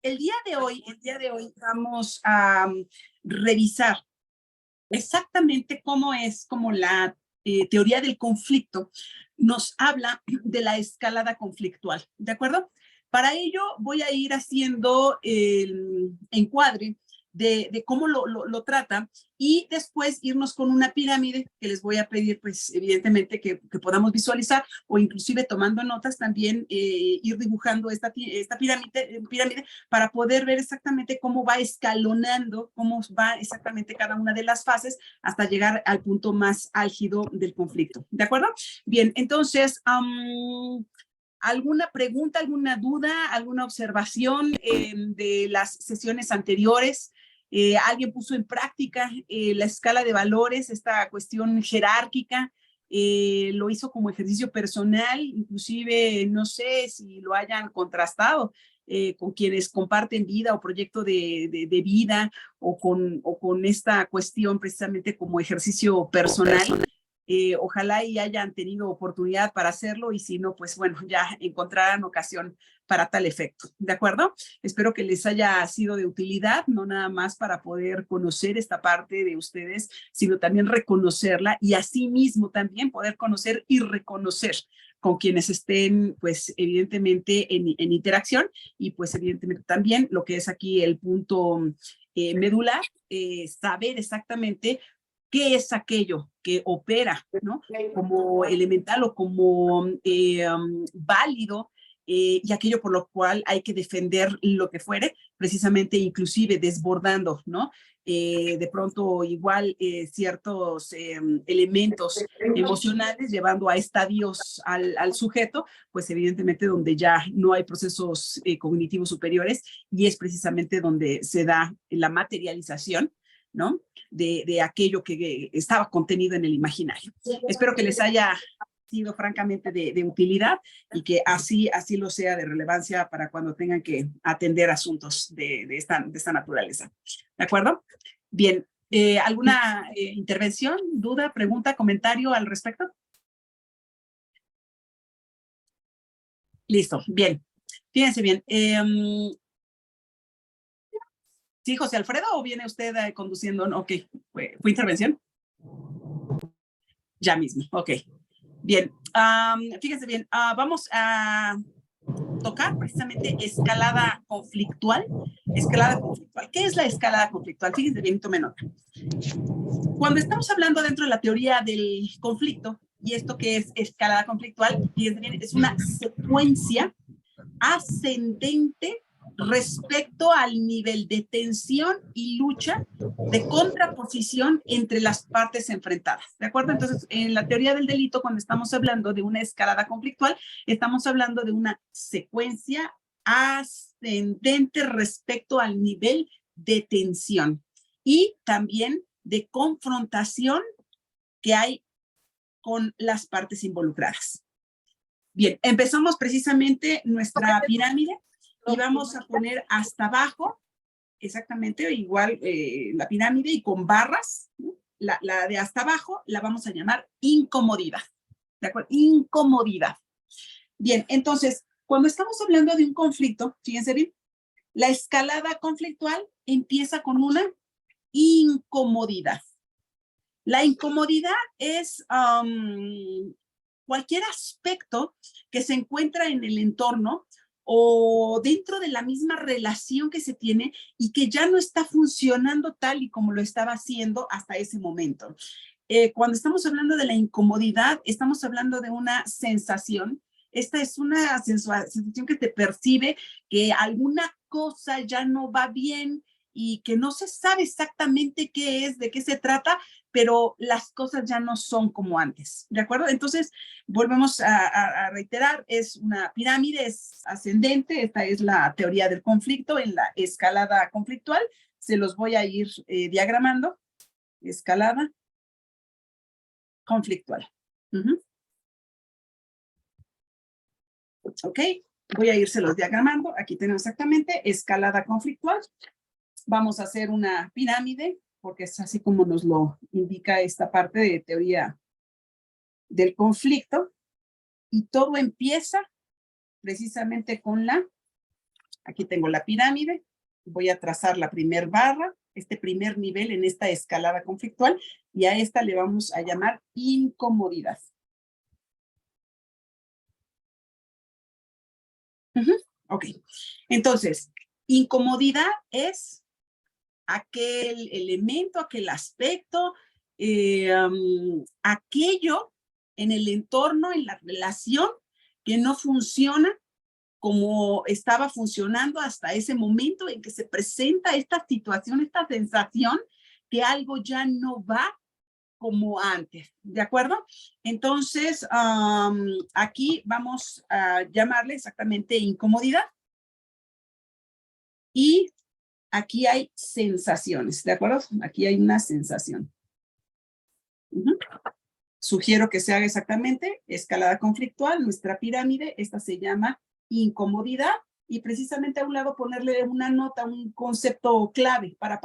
el día de hoy vamos a revisar exactamente cómo es como la teoría del conflicto nos habla de la escalada conflictual, ¿de acuerdo? Para ello voy a ir haciendo el encuadre de cómo lo trata y después irnos con una pirámide que les voy a pedir, pues evidentemente que podamos visualizar o inclusive tomando notas también ir dibujando esta pirámide para poder ver exactamente cómo va escalonando, cómo va exactamente cada una de las fases hasta llegar al punto más álgido del conflicto. ¿De acuerdo? Bien, entonces, ¿alguna pregunta, alguna duda, alguna observación de las sesiones anteriores? ¿Alguien puso en práctica la escala de valores, esta cuestión jerárquica? Lo hizo como ejercicio personal, inclusive no sé si lo hayan contrastado con quienes comparten vida o proyecto de vida o con esta cuestión precisamente como ejercicio personal. Ojalá y hayan tenido oportunidad para hacerlo y si no, pues bueno, ya encontrarán ocasión para tal efecto. ¿De acuerdo? Espero que les haya sido de utilidad, no nada más para poder conocer esta parte de ustedes, sino también reconocerla y asimismo también poder conocer y reconocer con quienes estén, pues evidentemente en interacción y pues evidentemente también lo que es aquí el punto medular, saber exactamente qué es aquello que opera, ¿no? Como elemental o como válido y aquello por lo cual hay que defender lo que fuere, precisamente inclusive desbordando, ¿no? De pronto igual ciertos elementos emocionales llevando a estadios al sujeto, pues evidentemente donde ya no hay procesos cognitivos superiores y es precisamente donde se da la materialización, ¿no? De aquello que estaba contenido en el imaginario. Espero que les haya sido francamente de utilidad y que así lo sea de relevancia para cuando tengan que atender asuntos de esta naturaleza. ¿De acuerdo? Bien, ¿alguna intervención, duda, pregunta, comentario al respecto? Listo, bien. Fíjense bien. ¿Sí, José Alfredo, o viene usted conduciendo? Ok, ¿fue intervención? Ya mismo, ok. Bien, fíjense bien, vamos a tocar precisamente escalada conflictual. Escalada conflictual. ¿Qué es la escalada conflictual? Fíjense bien, tomen nota. Cuando estamos hablando dentro de la teoría del conflicto, y esto que es escalada conflictual, fíjense bien, es una secuencia ascendente respecto al nivel de tensión y lucha de contraposición entre las partes enfrentadas, ¿de acuerdo? Entonces, en la teoría del delito, cuando estamos hablando de una escalada conflictual, estamos hablando de una secuencia ascendente respecto al nivel de tensión y también de confrontación que hay con las partes involucradas. Bien, empezamos precisamente nuestra pirámide y vamos a poner hasta abajo, exactamente igual la pirámide y con barras, ¿no? La de hasta abajo la vamos a llamar incomodidad, ¿de acuerdo? Incomodidad. Bien, entonces, cuando estamos hablando de un conflicto, fíjense bien, la escalada conflictual empieza con una incomodidad. La incomodidad es cualquier aspecto que se encuentra en el entorno o dentro de la misma relación que se tiene y que ya no está funcionando tal y como lo estaba haciendo hasta ese momento. Cuando estamos hablando de la incomodidad, estamos hablando de una sensación. Esta es una sensación que te percibe que alguna cosa ya no va bien y que no se sabe exactamente qué es, de qué se trata, pero las cosas ya no son como antes, ¿de acuerdo? Entonces, volvemos a reiterar, es una pirámide, es ascendente, esta es la teoría del conflicto en la escalada conflictual, se los voy a ir diagramando, escalada conflictual. Ok, voy a irselos diagramando, aquí tenemos exactamente escalada conflictual, vamos a hacer una pirámide, porque es así como nos lo indica esta parte de teoría del conflicto, y todo empieza precisamente con la Aquí tengo la pirámide. Voy a trazar la primer barra, este primer nivel en esta escalada conflictual, y a esta le vamos a llamar incomodidad. Ok, entonces, incomodidad es aquel elemento, aquel aspecto, aquello en el entorno, en la relación, que no funciona como estaba funcionando hasta ese momento en que se presenta esta situación, esta sensación que algo ya no va como antes, ¿de acuerdo? Entonces, aquí vamos a llamarle exactamente incomodidad. Y aquí hay sensaciones, ¿de acuerdo? Aquí hay una sensación. Sugiero que se haga exactamente escalada conflictual, nuestra pirámide, esta se llama incomodidad, y precisamente a un lado ponerle una nota, un concepto clave para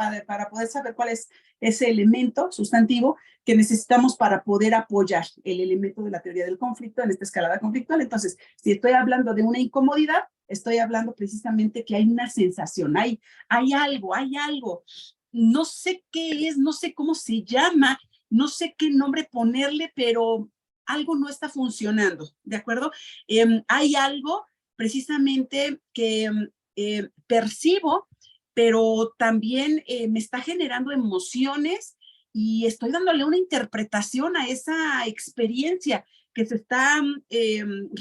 poder saber cuál es ese elemento sustantivo que necesitamos para poder apoyar el elemento de la teoría del conflicto en esta escalada conflictual. Entonces, si estoy hablando de una incomodidad, estoy hablando precisamente que hay una sensación, hay algo, no sé qué es, no sé cómo se llama, no sé qué nombre ponerle, pero algo no está funcionando, ¿de acuerdo? Hay algo precisamente que percibo, pero también me está generando emociones y estoy dándole una interpretación a esa experiencia que se está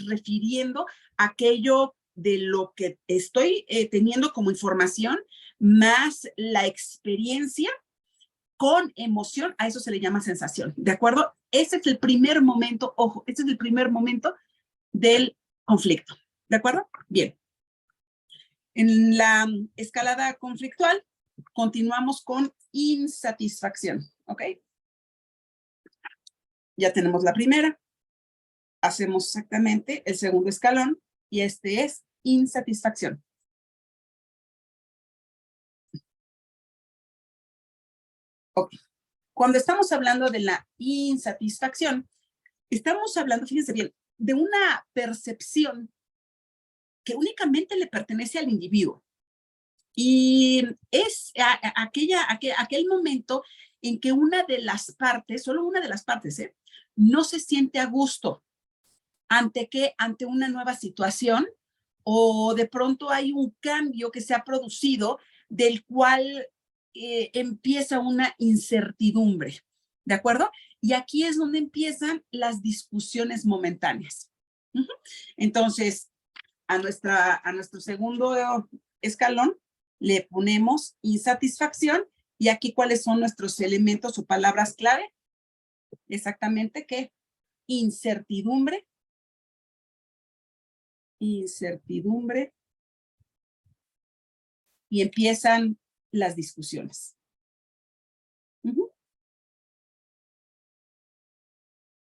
refiriendo a aquello de lo que estoy teniendo como información, más la experiencia con emoción, a eso se le llama sensación, ¿de acuerdo? Ese es el primer momento, ojo, ese es el primer momento del conflicto, ¿de acuerdo? Bien. En la escalada conflictual, continuamos con insatisfacción, ¿ok? Ya tenemos la primera, hacemos exactamente el segundo escalón, y este es insatisfacción. Ok. Cuando estamos hablando de la insatisfacción, estamos hablando, fíjense bien, de una percepción que únicamente le pertenece al individuo. Y es aquel momento en que una de las partes, solo una de las partes, no se siente a gusto ante una nueva situación, o de pronto hay un cambio que se ha producido del cual empieza una incertidumbre, ¿de acuerdo? Y aquí es donde empiezan las discusiones momentáneas. Entonces, a nuestro segundo escalón le ponemos insatisfacción, y aquí cuáles son nuestros elementos o palabras clave. Exactamente, ¿qué? Incertidumbre, y empiezan las discusiones.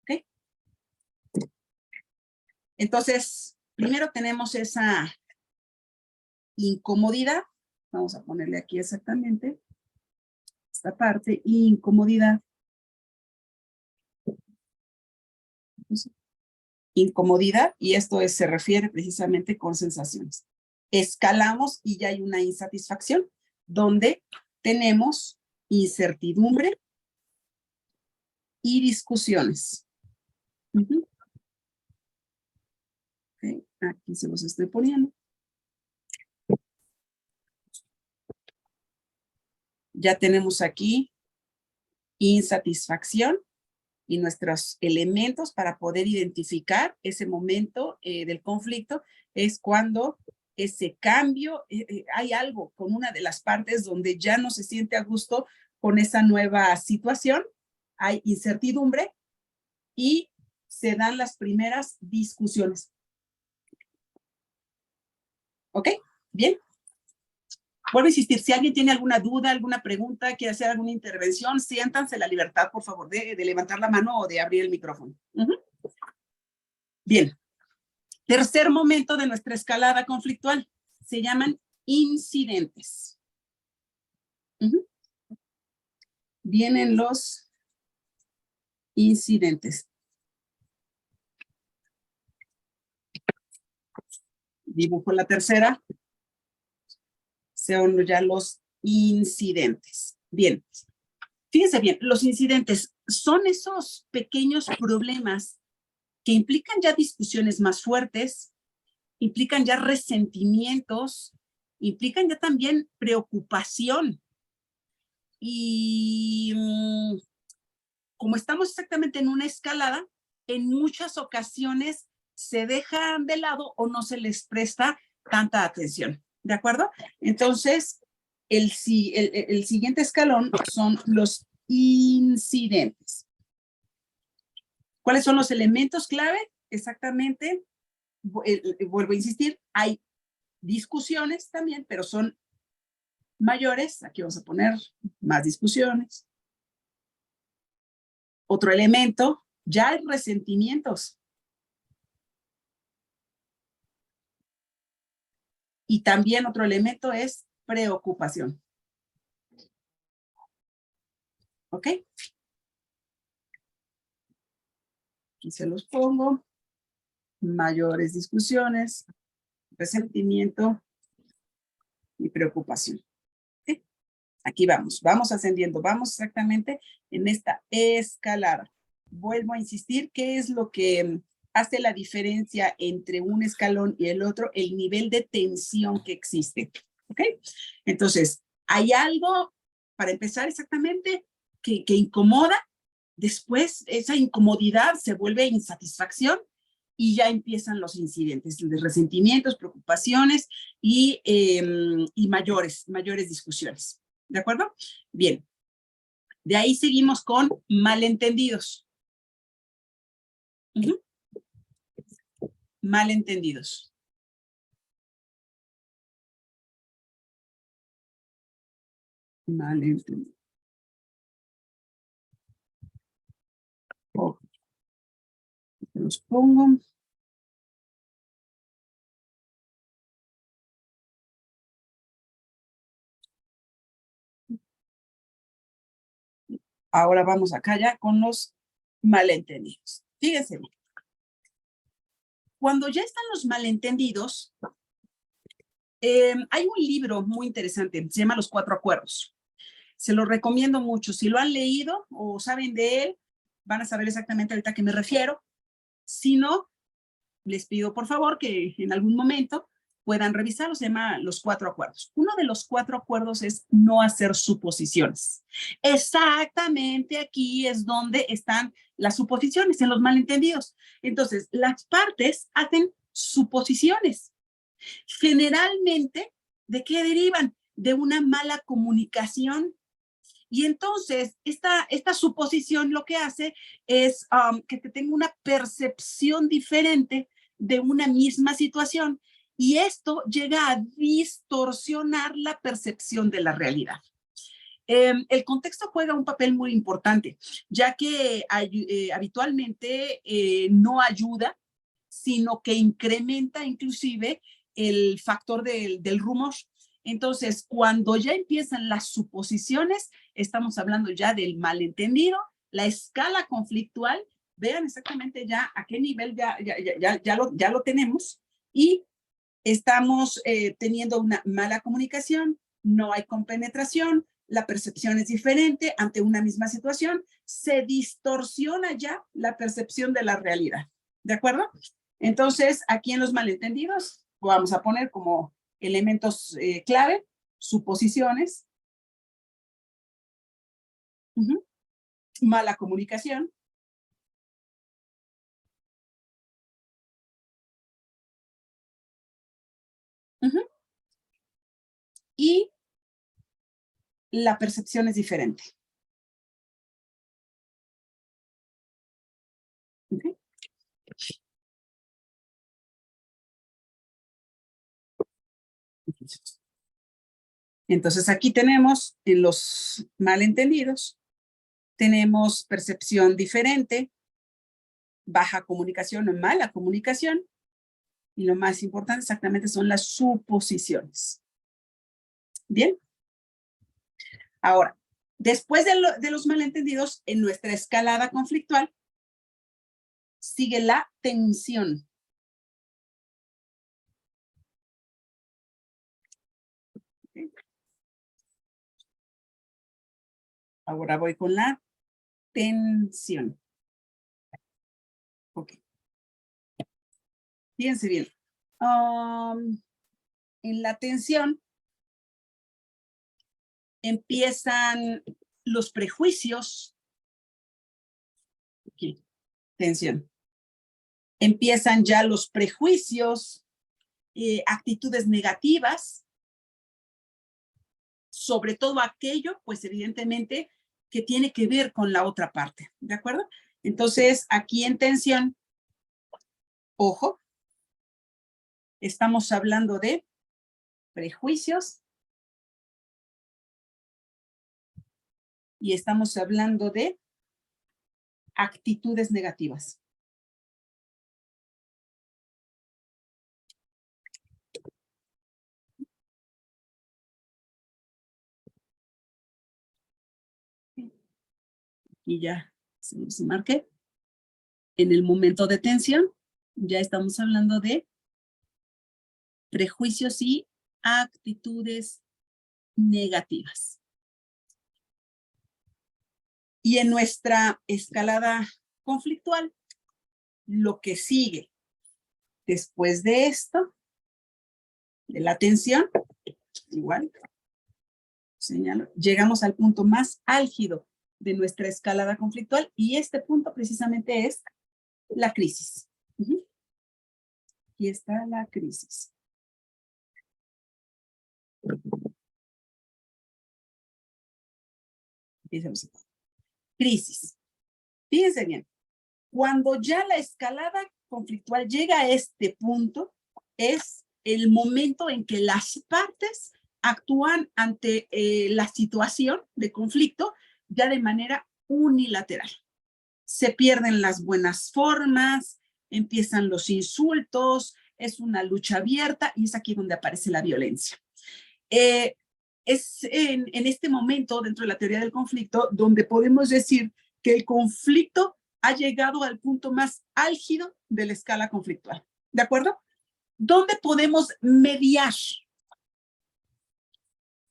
¿Ok? Entonces, primero tenemos esa incomodidad. Vamos a ponerle aquí exactamente esta parte, incomodidad. Incomodidad, y esto se refiere precisamente con sensaciones. Escalamos y ya hay una insatisfacción, donde tenemos incertidumbre y discusiones. Okay, aquí se los estoy poniendo. Ya tenemos aquí insatisfacción y nuestros elementos para poder identificar ese momento del conflicto es cuando ese cambio, hay algo con una de las partes donde ya no se siente a gusto con esa nueva situación, hay incertidumbre y se dan las primeras discusiones. ¿Ok? Bien. Vuelvo a insistir, si alguien tiene alguna duda, alguna pregunta, quiere hacer alguna intervención, siéntanse la libertad, por favor, de levantar la mano o de abrir el micrófono. Bien. Tercer momento de nuestra escalada conflictual. Se llaman incidentes. Vienen los incidentes. Dibujo la tercera. son ya los incidentes. Bien, fíjense bien, los incidentes son esos pequeños problemas que implican ya discusiones más fuertes, implican ya resentimientos, implican ya también preocupación. Y como estamos exactamente en una escalada, en muchas ocasiones se dejan de lado o no se les presta tanta atención. ¿De acuerdo? Entonces, el siguiente escalón son los incidentes. ¿Cuáles son los elementos clave? Exactamente, vuelvo a insistir, hay discusiones también, pero son mayores. Aquí vamos a poner más discusiones. Otro elemento, ya hay resentimientos. Y también otro elemento es preocupación. ¿Ok? Aquí se los pongo. Mayores discusiones, resentimiento y preocupación. ¿Ok? Aquí vamos ascendiendo, vamos exactamente en esta escalada. Vuelvo a insistir, ¿qué es lo que hace la diferencia entre un escalón y el otro? El nivel de tensión que existe. ¿Ok? Entonces, hay algo, para empezar exactamente, que incomoda. Después, esa incomodidad se vuelve insatisfacción y ya empiezan los incidentes de resentimientos, preocupaciones y mayores discusiones. ¿De acuerdo? Bien. De ahí seguimos con malentendidos. Malentendidos. Malentendidos. Oh. Los pongo. Ahora vamos acá ya con los malentendidos. Fíjense bien. Cuando ya están los malentendidos, hay un libro muy interesante, se llama Los Cuatro Acuerdos. Se lo recomiendo mucho. Si lo han leído o saben de él, van a saber exactamente ahorita a qué me refiero. Si no, les pido por favor que en algún momento puedan revisarlo. Se llama Los Cuatro Acuerdos. Uno de los cuatro acuerdos es no hacer suposiciones. Exactamente aquí es donde están las suposiciones, en los malentendidos. Entonces, las partes hacen suposiciones. Generalmente, ¿de qué derivan? De una mala comunicación. Y entonces, esta suposición lo que hace es que te tenga una percepción diferente de una misma situación. Y esto llega a distorsionar la percepción de la realidad. El contexto juega un papel muy importante, ya que habitualmente no ayuda, sino que incrementa inclusive el factor del rumor. Entonces, cuando ya empiezan las suposiciones, estamos hablando ya del malentendido, la escala conflictual. Vean exactamente ya a qué nivel ya lo tenemos y estamos teniendo una mala comunicación, no hay compenetración, la percepción es diferente ante una misma situación, se distorsiona ya la percepción de la realidad. ¿De acuerdo? Entonces, aquí en los malentendidos vamos a poner como elementos clave, suposiciones, mala comunicación, y la percepción es diferente. ¿Okay? Entonces aquí tenemos en los malentendidos, tenemos percepción diferente, baja comunicación o mala comunicación, y lo más importante exactamente son las suposiciones. Bien. Ahora, después de los malentendidos, en nuestra escalada conflictual, sigue la tensión. Ahora voy con la tensión. Ok. Fíjense bien. En la tensión empiezan los prejuicios. Aquí, tensión. Empiezan ya los prejuicios, actitudes negativas, sobre todo aquello, pues evidentemente, que tiene que ver con la otra parte, ¿de acuerdo? Entonces, aquí en tensión, ojo, estamos hablando de prejuicios y estamos hablando de actitudes negativas. Y ya se marque. En el momento de tensión, ya estamos hablando de prejuicios y actitudes negativas. Y en nuestra escalada conflictual, lo que sigue después de esto, de la tensión, igual, señalo, llegamos al punto más álgido de nuestra escalada conflictual y este punto precisamente es la crisis. Aquí está la crisis. Crisis. Fíjense bien, cuando ya la escalada conflictual llega a este punto, es el momento en que las partes actúan ante la situación de conflicto ya de manera unilateral. Se pierden las buenas formas, empiezan los insultos, es una lucha abierta y es aquí donde aparece la violencia. Es en este momento, dentro de la teoría del conflicto, donde podemos decir que el conflicto ha llegado al punto más álgido de la escala conflictual. ¿De acuerdo? ¿Dónde podemos mediar?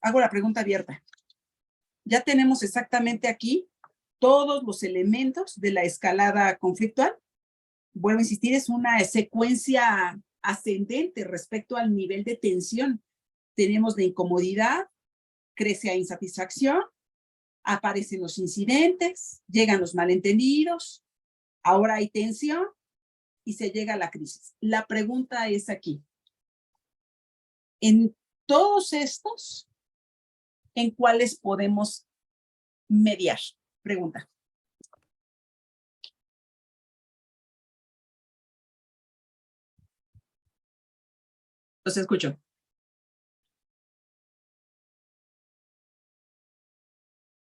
Hago la pregunta abierta. Ya tenemos exactamente aquí todos los elementos de la escalada conflictual. Vuelvo a insistir, es una secuencia ascendente respecto al nivel de tensión. Tenemos de incomodidad, crece a insatisfacción, aparecen los incidentes, llegan los malentendidos, ahora hay tensión y se llega a la crisis. La pregunta es aquí. En todos estos, ¿en cuáles podemos mediar? Pregunta. Los escucho.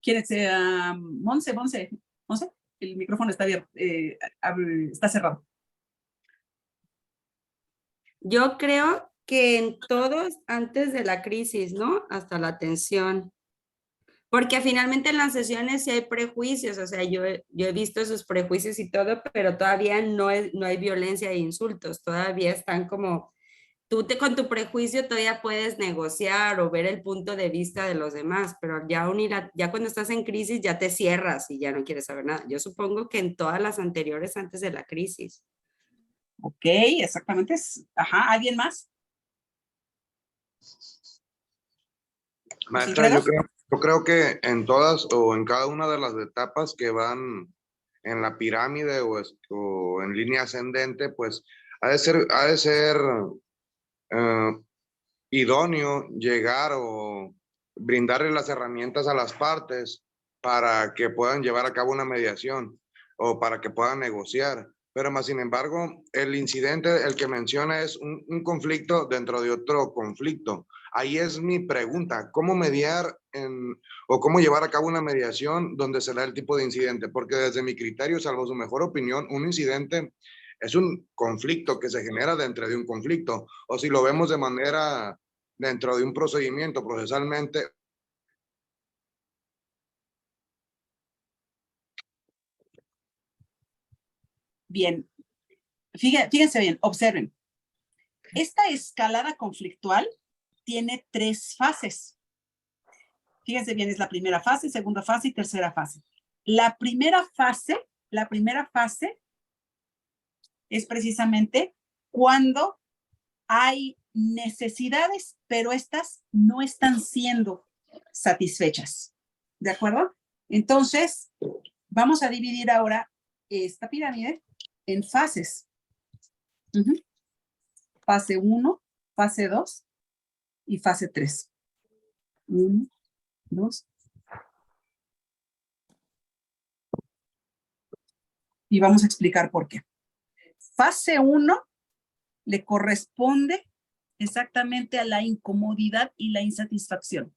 ¿Quién es? Monse, el micrófono está abierto, está cerrado. Yo creo que en todos antes de la crisis, ¿no? Hasta la tensión. Porque finalmente en las sesiones sí hay prejuicios, o sea, yo he visto esos prejuicios y todo, pero todavía no hay violencia e insultos, todavía están como, con tu prejuicio todavía puedes negociar o ver el punto de vista de los demás, pero ya cuando estás en crisis ya te cierras y ya no quieres saber nada. Yo supongo que en todas las anteriores antes de la crisis. Ok, exactamente. Ajá, ¿alguien más? Maestra, yo creo que en todas o en cada una de las etapas que van en la pirámide o en línea ascendente, pues ha de ser idóneo llegar o brindarle las herramientas a las partes para que puedan llevar a cabo una mediación o para que puedan negociar. Pero más sin embargo, el incidente, el que menciona es un conflicto dentro de otro conflicto. Ahí es mi pregunta, ¿cómo mediar o cómo llevar a cabo una mediación donde se da el tipo de incidente? Porque desde mi criterio, salvo su mejor opinión, un incidente es un conflicto que se genera dentro de un conflicto. O si lo vemos de manera dentro de un procedimiento procesalmente. Bien, fíjense bien, observen. Esta escalada conflictual tiene 3 fases. Fíjense bien, es la primera fase, segunda fase y tercera fase. La primera fase es precisamente cuando hay necesidades, pero estas no están siendo satisfechas. ¿De acuerdo? Entonces, vamos a dividir ahora esta pirámide en fases. Fase 1, fase 2 y fase 3. 1, 2. Y vamos a explicar por qué. Fase 1 le corresponde exactamente a la incomodidad y la insatisfacción.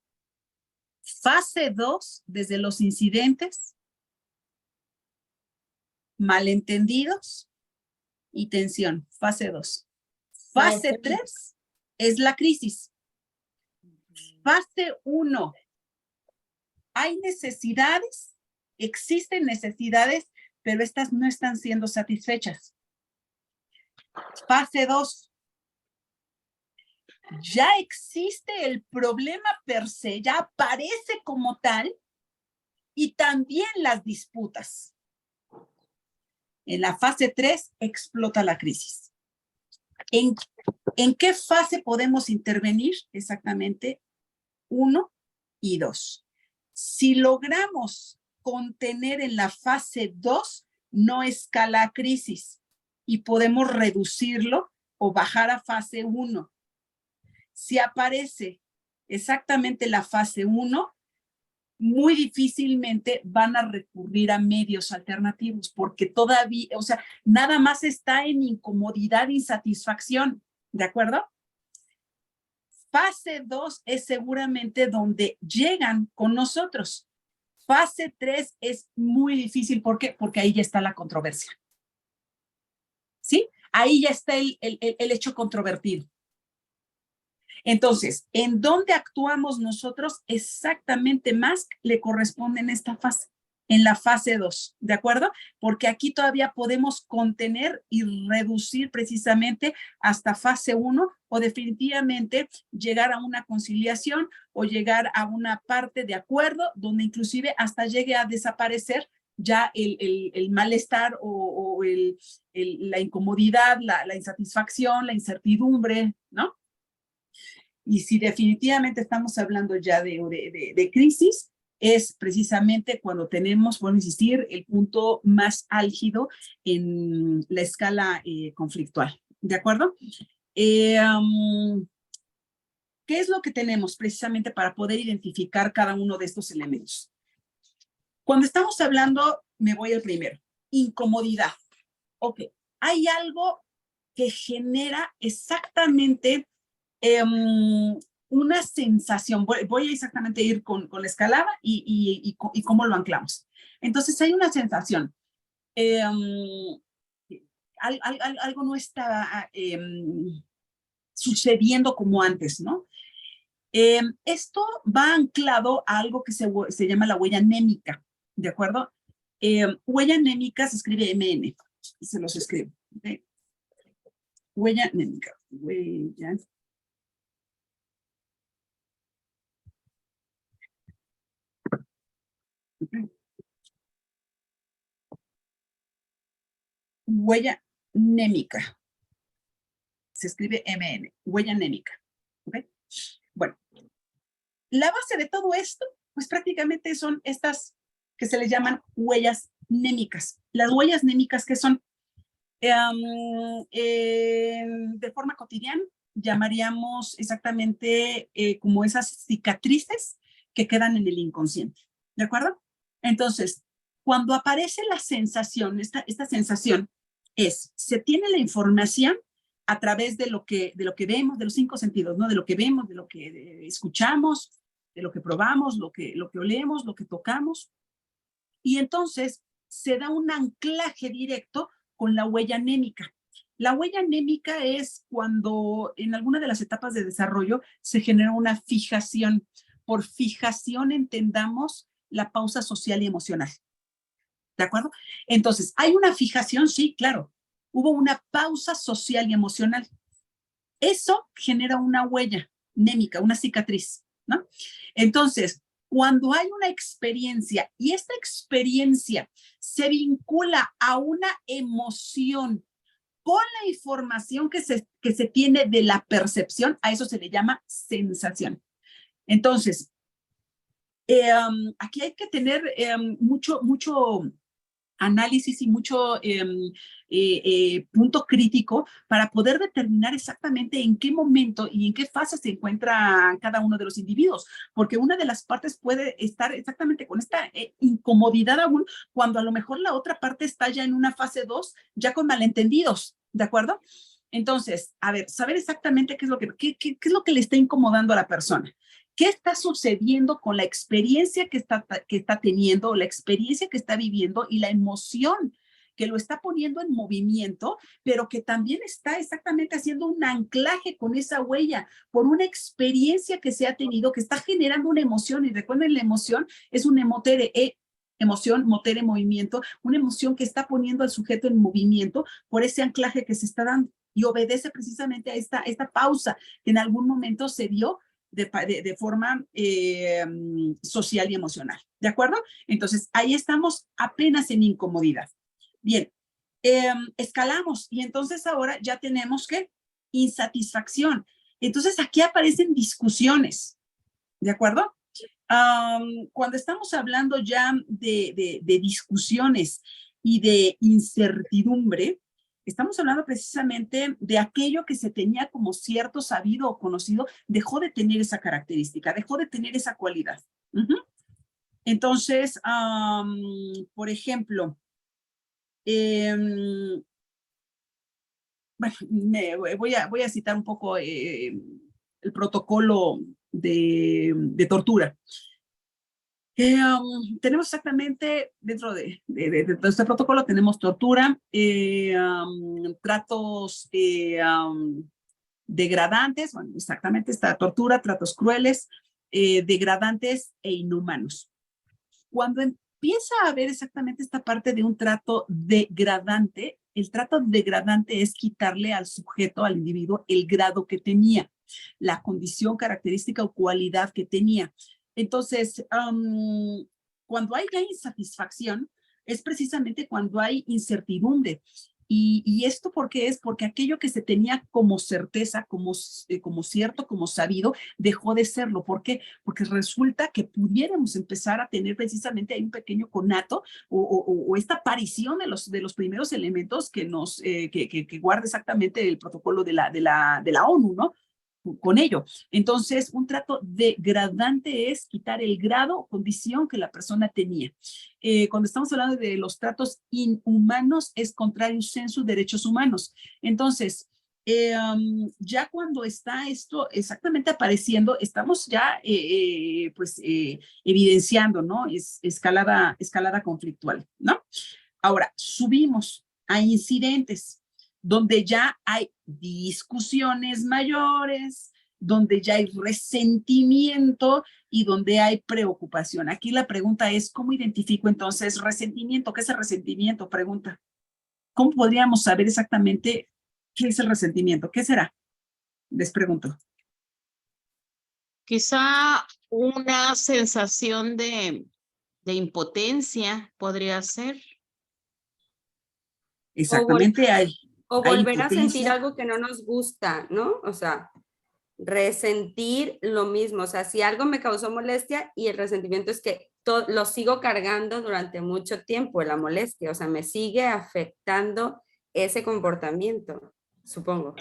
Fase 2, desde los incidentes, malentendidos y tensión. Fase 2. Fase 3 es la crisis. Fase 1. Hay necesidades, existen necesidades, pero estas no están siendo satisfechas. Fase 2. Ya existe el problema per se, ya aparece como tal, y también las disputas. En la fase 3 explota la crisis. ¿En qué fase podemos intervenir? Exactamente 1 y 2. Si logramos contener en la fase 2, no escala a crisis y podemos reducirlo o bajar a fase 1. Si aparece exactamente la fase 1, muy difícilmente van a recurrir a medios alternativos porque todavía, o sea, nada más está en incomodidad e insatisfacción, ¿de acuerdo? Fase 2 es seguramente donde llegan con nosotros. Fase 3 es muy difícil. ¿Por qué? Porque ahí ya está la controversia. ¿Sí? Ahí ya está el hecho controvertido. Entonces, ¿en dónde actuamos nosotros? Exactamente más le corresponde en esta fase, en la fase 2, ¿de acuerdo? Porque aquí todavía podemos contener y reducir precisamente hasta fase 1 o definitivamente llegar a una conciliación o llegar a una parte de acuerdo donde inclusive hasta llegue a desaparecer ya el malestar o la incomodidad, la insatisfacción, la incertidumbre, ¿no? Y si definitivamente estamos hablando ya de crisis, es precisamente cuando tenemos, por insistir, el punto más álgido en la escala conflictual. ¿De acuerdo? ¿Qué es lo que tenemos precisamente para poder identificar cada uno de estos elementos? Cuando estamos hablando, me voy al primero, incomodidad. Ok, hay algo que genera exactamente una sensación. Voy a exactamente ir con la escalada y cómo lo anclamos. Entonces hay una sensación. Algo no está sucediendo como antes, ¿no? Esto va anclado a algo que se llama la huella anémica, ¿de acuerdo? Huella anémica se escribe MN, se los escribo. ¿Okay? Huella anémica. Huella. Huella anémica. Se escribe MN, huella anémica. ¿Okay? Bueno, la base de todo esto, pues prácticamente son estas que se les llaman huellas némicas. Las huellas némicas que son de forma cotidiana, llamaríamos exactamente como esas cicatrices que quedan en el inconsciente. ¿De acuerdo? Entonces, cuando aparece la sensación, esta sensación se tiene la información a través de lo que vemos, de los 5 sentidos, ¿no? De lo que vemos, de lo que escuchamos, de lo que probamos, lo que olemos, lo que tocamos. Y entonces se da un anclaje directo con la huella anémica. La huella anémica es cuando en alguna de las etapas de desarrollo se genera una fijación. Por fijación entendamos la pausa social y emocional. ¿De acuerdo? Entonces, ¿hay una fijación? Sí, claro. Hubo una pausa social y emocional. Eso genera una huella anémica, una cicatriz, ¿no? Entonces, Cuando hay una experiencia y esta experiencia se vincula a una emoción con la información que se tiene de la percepción, a eso se le llama sensación. Entonces, aquí hay que tener mucho análisis y mucho punto crítico para poder determinar exactamente en qué momento y en qué fase se encuentra cada uno de los individuos, porque una de las partes puede estar exactamente con esta incomodidad aún, cuando a lo mejor la otra parte está ya en una fase 2, ya con malentendidos, ¿de acuerdo? Entonces, a ver, saber exactamente qué es lo que le está incomodando a la persona. ¿Qué está sucediendo con la experiencia que está teniendo, la experiencia que está viviendo y la emoción que lo está poniendo en movimiento, pero que también está exactamente haciendo un anclaje con esa huella por una experiencia que se ha tenido, que está generando una emoción? Y recuerden, la emoción es un emotere, emoción, motere, movimiento, una emoción que está poniendo al sujeto en movimiento por ese anclaje que se está dando y obedece precisamente a esta pausa que en algún momento se dio de forma social y emocional. ¿De acuerdo? Entonces, ahí estamos apenas en incomodidad. Bien, escalamos y entonces ahora ya tenemos que insatisfacción. Entonces, aquí aparecen discusiones. ¿De acuerdo? Cuando estamos hablando ya de discusiones y de incertidumbre, estamos hablando precisamente de aquello que se tenía como cierto, sabido o conocido, dejó de tener esa característica, dejó de tener esa cualidad. Entonces, por ejemplo, bueno, voy a citar un poco el protocolo de tortura. Tenemos exactamente dentro de este protocolo, tenemos tortura, tratos degradantes, bueno, exactamente esta tortura, tratos crueles, degradantes e inhumanos. Cuando empieza a haber exactamente esta parte de un trato degradante, el trato degradante es quitarle al sujeto, al individuo, el grado que tenía, la condición, característica o cualidad que tenía. Entonces, cuando hay ya insatisfacción, es precisamente cuando hay incertidumbre. ¿Y esto por qué es? Porque aquello que se tenía como certeza, como cierto, como sabido, dejó de serlo. ¿Por qué? Porque resulta que pudiéramos empezar a tener precisamente ahí un pequeño conato o esta aparición de los primeros elementos que que guarda exactamente el protocolo de la ONU, ¿no? Con ello. Entonces, un trato degradante es quitar el grado o condición que la persona tenía. Cuando estamos hablando de los tratos inhumanos, es contrario sensu derechos humanos. Entonces, ya cuando está esto exactamente apareciendo, estamos ya evidenciando, ¿no? Escalada conflictual, ¿no? Ahora, subimos a incidentes donde ya hay discusiones mayores, donde ya hay resentimiento y donde hay preocupación. Aquí la pregunta es, ¿cómo identifico entonces resentimiento? ¿Qué es el resentimiento? Pregunta. ¿Cómo podríamos saber exactamente qué es el resentimiento? ¿Qué será? Les pregunto. Quizá una sensación de impotencia podría ser. Exactamente, hay volver a sentir impotencia. algo que no nos gusta, ¿no? O sea, resentir lo mismo. O sea, si algo me causó molestia y el resentimiento es que lo sigo cargando durante mucho tiempo, la molestia. O sea, me sigue afectando ese comportamiento, supongo.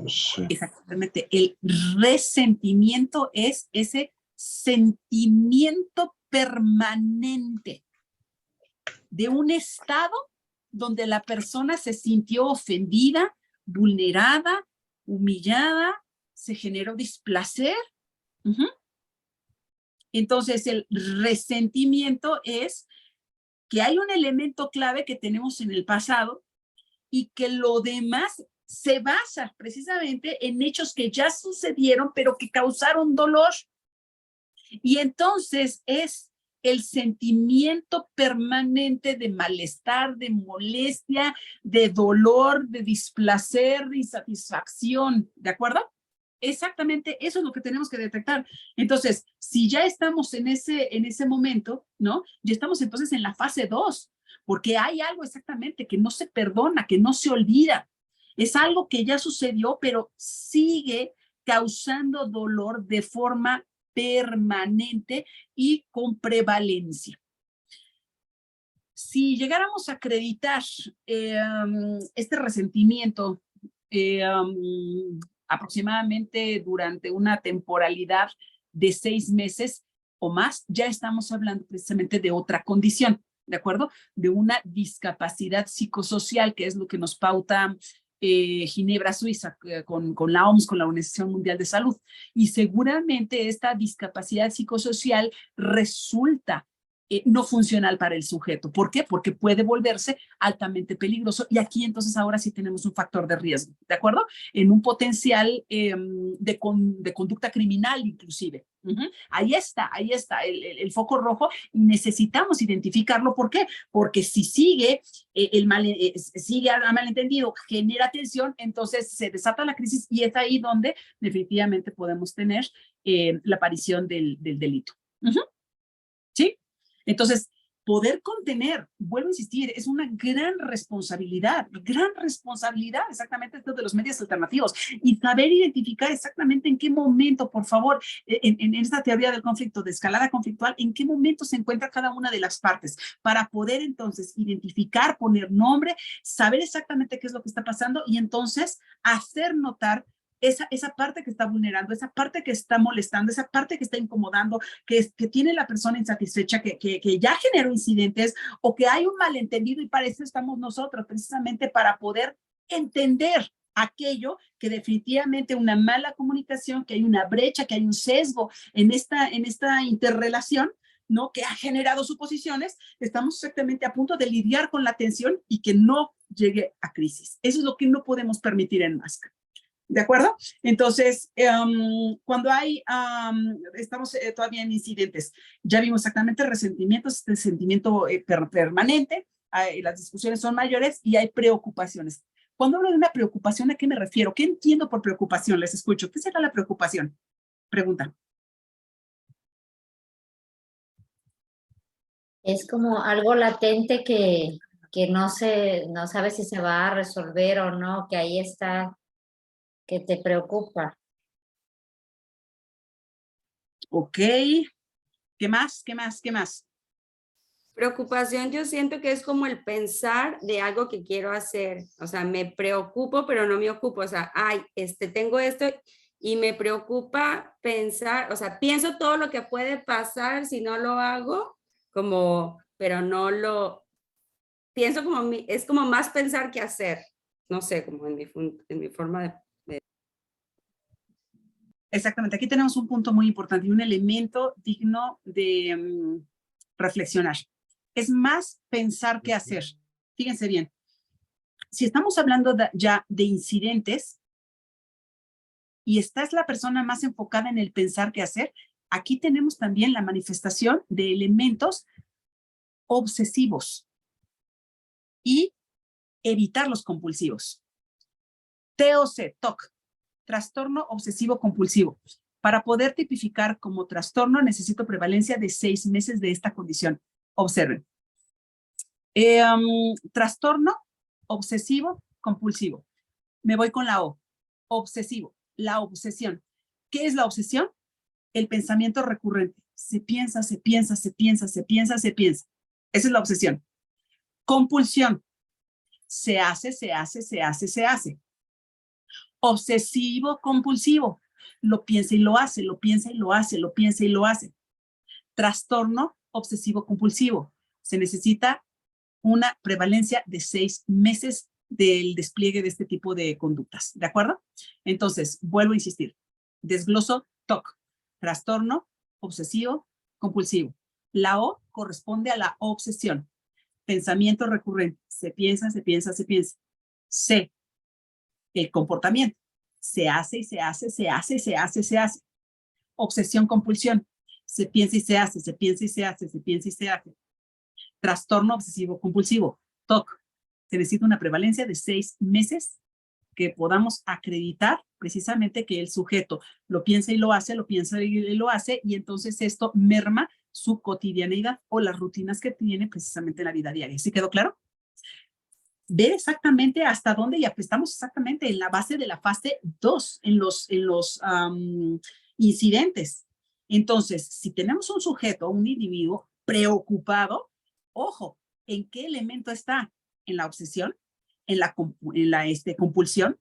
Sí. Exactamente. El resentimiento es ese sentimiento permanente de un estado donde la persona se sintió ofendida, vulnerada, humillada, se generó displacer. Entonces, el resentimiento es que hay un elemento clave que tenemos en el pasado y que lo demás se basa precisamente en hechos que ya sucedieron, pero que causaron dolor. Y entonces es el sentimiento permanente de malestar, de molestia, de dolor, de displacer, de insatisfacción, ¿de acuerdo? Exactamente, eso es lo que tenemos que detectar. Entonces, si ya estamos en ese momento, ¿no? Ya estamos entonces en la fase 2, porque hay algo exactamente que no se perdona, que no se olvida. Es algo que ya sucedió, pero sigue causando dolor de forma permanente y con prevalencia. Si llegáramos a acreditar este resentimiento aproximadamente durante una temporalidad de 6 meses o más, ya estamos hablando precisamente de otra condición, ¿de acuerdo? De una discapacidad psicosocial, que es lo que nos pauta Ginebra, Suiza, con la OMS, con la Organización Mundial de Salud. Y seguramente esta discapacidad psicosocial resulta no funcional para el sujeto. ¿Por qué? Porque puede volverse altamente peligroso y aquí entonces ahora sí tenemos un factor de riesgo, ¿de acuerdo? En un potencial de conducta criminal inclusive. Ahí está el foco rojo y necesitamos identificarlo. ¿Por qué? Porque si sigue sigue a malentendido, genera tensión, entonces se desata la crisis y es ahí donde definitivamente podemos tener la aparición del delito. ¿Sí? Entonces, poder contener, vuelvo a insistir, es una gran responsabilidad exactamente esto de los medios alternativos y saber identificar exactamente en qué momento, por favor, en esta teoría del conflicto, de escalada conflictual, en qué momento se encuentra cada una de las partes para poder entonces identificar, poner nombre, saber exactamente qué es lo que está pasando y entonces hacer notar esa parte que está vulnerando, esa parte que está molestando, esa parte que está incomodando, que tiene la persona insatisfecha, que ya generó incidentes o que hay un malentendido y para eso estamos nosotros, precisamente para poder entender aquello que definitivamente una mala comunicación, que hay una brecha, que hay un sesgo en esta interrelación, ¿no? Que ha generado suposiciones, estamos exactamente a punto de lidiar con la tensión y que no llegue a crisis. Eso es lo que no podemos permitir en Máscara. ¿De acuerdo? Entonces, cuando estamos todavía en incidentes, ya vimos exactamente resentimientos, este sentimiento permanente, las discusiones son mayores y hay preocupaciones. Cuando hablo de una preocupación, ¿a qué me refiero? ¿Qué entiendo por preocupación? Les escucho. ¿Qué será la preocupación? Pregunta. Es como algo latente que no sabe si se va a resolver o no, que ahí está, que te preocupa. Ok. ¿Qué más? ¿Qué más? ¿Qué más? Preocupación, yo siento que es como el pensar de algo que quiero hacer. O sea, me preocupo, pero no me ocupo. O sea, tengo esto y me preocupa pensar, o sea, pienso todo lo que puede pasar si no lo hago, pero no lo, pienso es como más pensar que hacer. No sé, como en mi forma de... Exactamente. Aquí tenemos un punto muy importante y un elemento digno de reflexionar. Es más pensar que hacer. Fíjense bien. Si estamos hablando ya de incidentes y esta es la persona más enfocada en el pensar que hacer, aquí tenemos también la manifestación de elementos obsesivos y evitar los compulsivos. TOC, TOC, trastorno obsesivo compulsivo. Para poder tipificar como trastorno necesito prevalencia de 6 meses de esta condición. Observen. Trastorno obsesivo compulsivo. Me voy con la O. Obsesivo. La obsesión. ¿Qué es la obsesión? El pensamiento recurrente. Se piensa, se piensa, se piensa, se piensa, se piensa. Esa es la obsesión. Compulsión. Se hace, se hace, se hace, se hace. Obsesivo compulsivo. Lo piensa y lo hace, lo piensa y lo hace, lo piensa y lo hace. Trastorno obsesivo compulsivo. Se necesita una prevalencia de 6 meses del despliegue de este tipo de conductas, ¿de acuerdo? Entonces, vuelvo a insistir. Desgloso TOC. Trastorno obsesivo compulsivo. La O corresponde a la obsesión. Pensamiento recurrente. Se piensa, se piensa, se piensa. C. El comportamiento. Se hace y se hace, se hace, se hace, se hace. Obsesión, compulsión. Se piensa y se hace, se piensa y se hace, se piensa y se hace. Trastorno obsesivo compulsivo. TOC. Se necesita una prevalencia de 6 meses que podamos acreditar precisamente que el sujeto lo piensa y lo hace, lo piensa y lo hace, y entonces esto merma su cotidianeidad o las rutinas que tiene precisamente en la vida diaria. ¿Sí quedó claro? Ver exactamente hasta dónde, y estamos exactamente en la base de la fase 2, en los incidentes. Entonces, si tenemos un sujeto, un individuo preocupado, ojo, ¿en qué elemento está? En la obsesión, en la compulsión.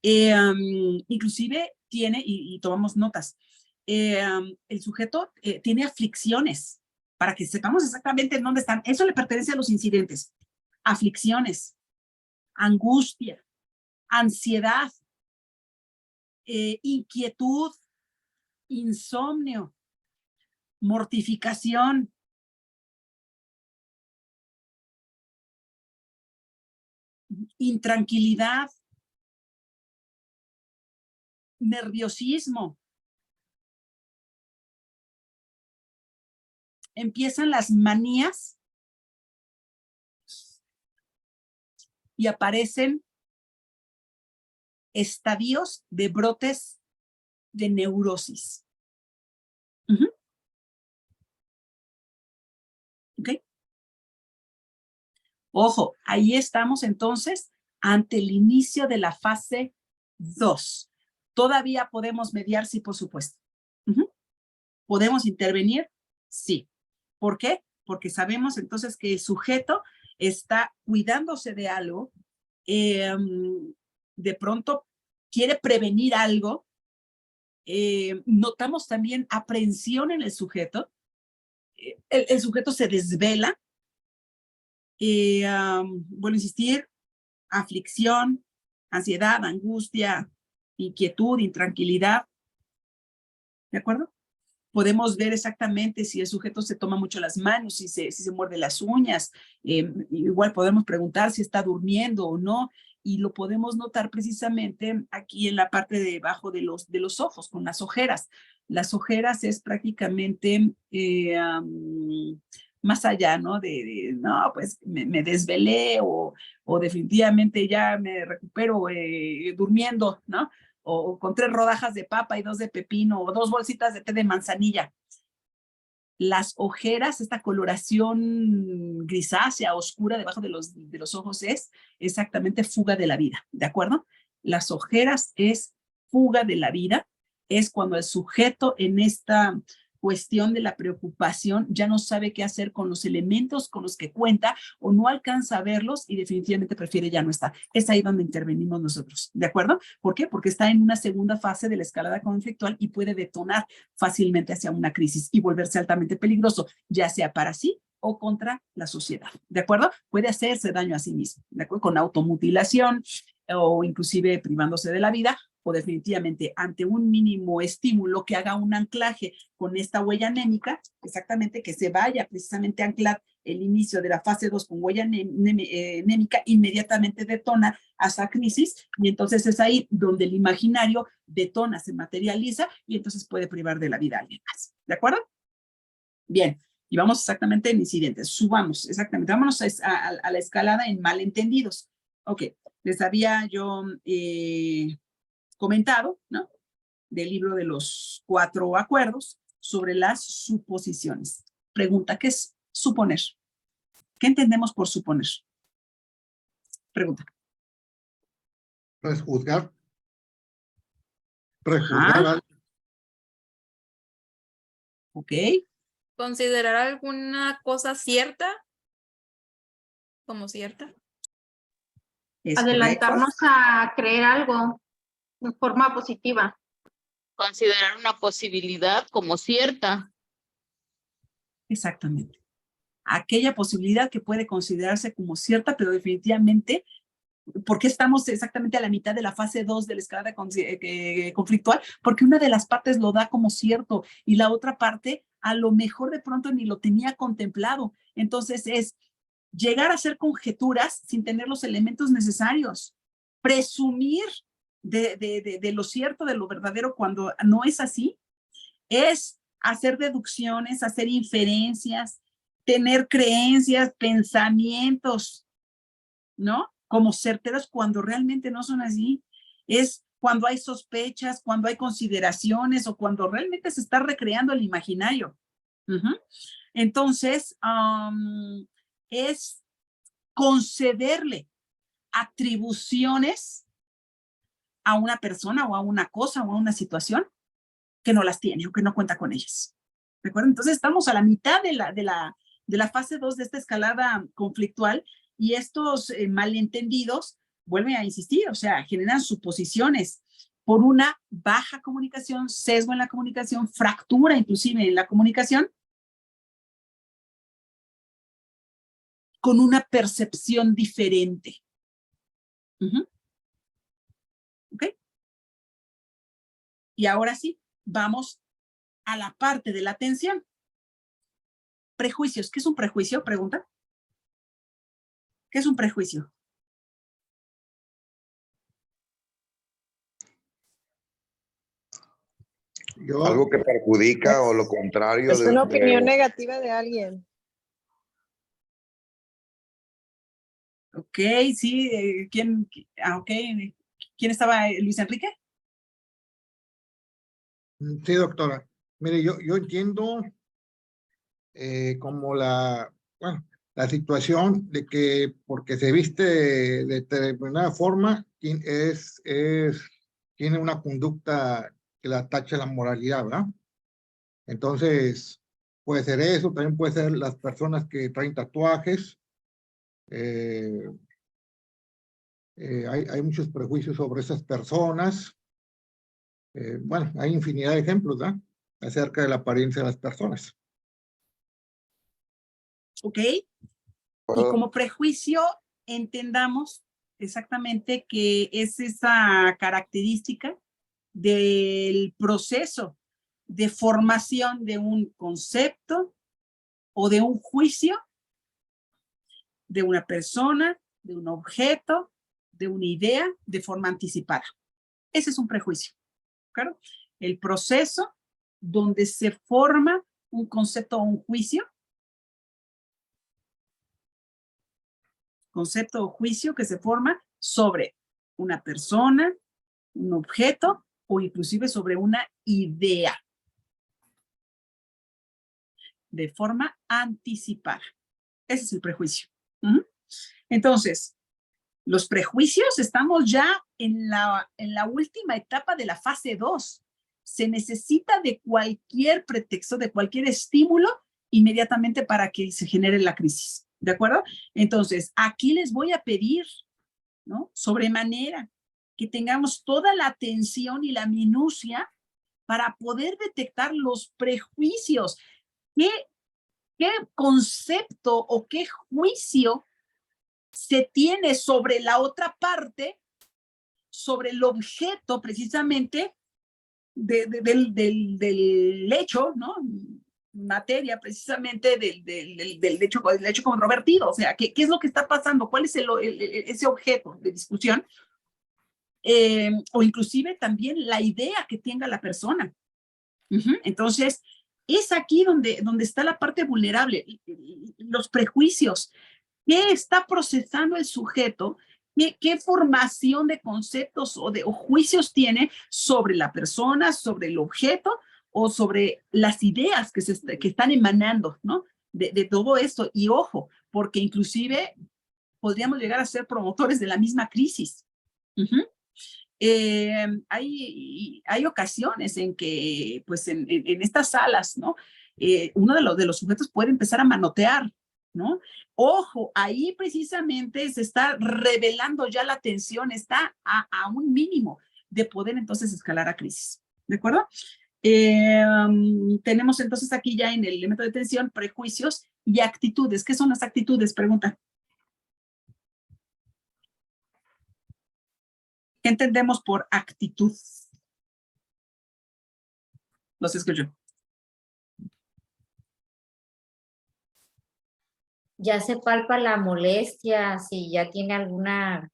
Inclusive tiene, y tomamos notas, el sujeto tiene aflicciones, para que sepamos exactamente en dónde están. Eso le pertenece a los incidentes. Aflicciones, angustia, ansiedad, inquietud, insomnio, mortificación, intranquilidad, nerviosismo. Empiezan las manías y aparecen estadios de brotes de neurosis. ¿Ok? Ojo, ahí estamos entonces ante el inicio de la fase 2. Todavía podemos mediar, sí, por supuesto. ¿Podemos intervenir? Sí. ¿Por qué? Porque sabemos entonces que el sujeto está cuidándose de algo, de pronto quiere prevenir algo, notamos también aprehensión en el sujeto, el sujeto se desvela, vuelvo a insistir, aflicción, ansiedad, angustia, inquietud, intranquilidad, ¿de acuerdo? Podemos ver exactamente si el sujeto se toma mucho las manos, si se muerde las uñas. Igual podemos preguntar si está durmiendo o no, y lo podemos notar precisamente aquí en la parte de debajo de los ojos, con las ojeras. Las ojeras es prácticamente más allá, ¿no? No, pues me desvelé o definitivamente ya me recupero durmiendo, ¿no? O con 3 rodajas de papa y 2 de pepino, o 2 bolsitas de té de manzanilla. Las ojeras, esta coloración grisácea, oscura debajo de los ojos es exactamente fuga de la vida, ¿de acuerdo? Las ojeras es fuga de la vida, es cuando el sujeto en esta cuestión de la preocupación ya no sabe qué hacer con los elementos con los que cuenta o no alcanza a verlos y definitivamente prefiere ya no estar. Es ahí donde intervenimos nosotros, ¿de acuerdo? ¿Por qué? Porque está en una segunda fase de la escalada conflictual y puede detonar fácilmente hacia una crisis y volverse altamente peligroso, ya sea para sí o contra la sociedad, ¿de acuerdo? Puede hacerse daño a sí mismo, ¿de acuerdo? Con automutilación o inclusive privándose de la vida, o definitivamente ante un mínimo estímulo que haga un anclaje con esta huella anémica, exactamente que se vaya precisamente a anclar el inicio de la fase 2 con huella anémica, inmediatamente detona hasta crisis, y entonces es ahí donde el imaginario detona, se materializa, y entonces puede privar de la vida a alguien más, ¿de acuerdo? Bien, y vamos exactamente en incidentes, subamos, exactamente, vámonos a la escalada en malentendidos. Ok, les había yo comentado, ¿no? Del libro de los 4 acuerdos sobre las suposiciones. Pregunta, ¿qué es suponer? ¿Qué entendemos por suponer? Pregunta. Prejuzgar. Prejuzgar algo. Ok. ¿Considerar alguna cosa cierta como cierta? Es adelantarnos correcto. a creer algo de forma positiva. Considerar una posibilidad como cierta. Exactamente. Aquella posibilidad que puede considerarse como cierta, pero definitivamente, ¿por qué estamos exactamente a la mitad de la fase 2 de la escalada conflictual? Porque una de las partes lo da como cierto y la otra parte a lo mejor de pronto ni lo tenía contemplado. Entonces es llegar a hacer conjeturas sin tener los elementos necesarios, presumir de lo cierto, de lo verdadero cuando no es así, es hacer deducciones, hacer inferencias, tener creencias, pensamientos, ¿no? Como certeros cuando realmente no son así. Es cuando hay sospechas, cuando hay consideraciones o cuando realmente se está recreando el imaginario. Entonces, es concederle atribuciones a una persona o a una cosa o a una situación que no las tiene o que no cuenta con ellas. ¿De acuerdo? Entonces estamos a la mitad de la fase 2 de esta escalada conflictual y estos malentendidos vuelven a insistir, o sea, generan suposiciones por una baja comunicación, sesgo en la comunicación, fractura inclusive en la comunicación, con una percepción diferente. ¿Ok? Y ahora sí, vamos a la parte de la atención. Prejuicios. ¿Qué es un prejuicio? Pregunta. ¿Qué es un prejuicio? Algo que perjudica o lo contrario Es de una opinión negativa de alguien. Ok, sí. ¿Quién? Ok. ¿Quién estaba? ¿Luis Enrique? Sí, doctora. Mire, yo entiendo como la situación de que porque se viste de determinada forma, tiene una conducta que la tacha la moralidad, ¿verdad? Entonces, puede ser eso, también puede ser las personas que traen tatuajes. Hay muchos prejuicios sobre esas personas. Bueno, hay infinidad de ejemplos, ¿verdad? Acerca de la apariencia de las personas. Ok. Y como prejuicio, entendamos exactamente que es esa característica del proceso de formación de un concepto o de un juicio de una persona, de un objeto, de una idea de forma anticipada. Ese es un prejuicio, ¿claro? El proceso donde se forma un concepto o un juicio, concepto o juicio que se forma sobre una persona, un objeto o inclusive sobre una idea de forma anticipada. Ese es el prejuicio. Entonces, los prejuicios, estamos ya en la última etapa de la fase 2. Se necesita de cualquier pretexto, de cualquier estímulo inmediatamente para que se genere la crisis. ¿De acuerdo? Entonces, aquí les voy a pedir, ¿no? Sobremanera, que tengamos toda la atención y la minucia para poder detectar los prejuicios. ¿Qué concepto o qué juicio se tiene sobre la otra parte, sobre el objeto precisamente del hecho, ¿no? Materia precisamente del hecho controvertido? O sea, ¿qué es lo que está pasando? ¿Cuál es ese objeto de discusión? O inclusive también la idea que tenga la persona. Entonces, es aquí donde está la parte vulnerable, los prejuicios. ¿Qué está procesando el sujeto? ¿Qué formación de conceptos o juicios tiene sobre la persona, sobre el objeto o sobre las ideas que están emanando, ¿no? De todo esto? Y ojo, porque inclusive podríamos llegar a ser promotores de la misma crisis. Hay ocasiones en que, pues, en estas salas, ¿no? Uno de los sujetos puede empezar a manotear, ¿no? Ojo, ahí precisamente se está revelando ya la tensión, está a un mínimo de poder entonces escalar a crisis. ¿De acuerdo? Tenemos entonces aquí ya en el elemento de tensión prejuicios y actitudes. ¿Qué son las actitudes? Pregunta. ¿Qué entendemos por actitud? Los escucho. Ya se palpa la molestia, si ya tiene alguna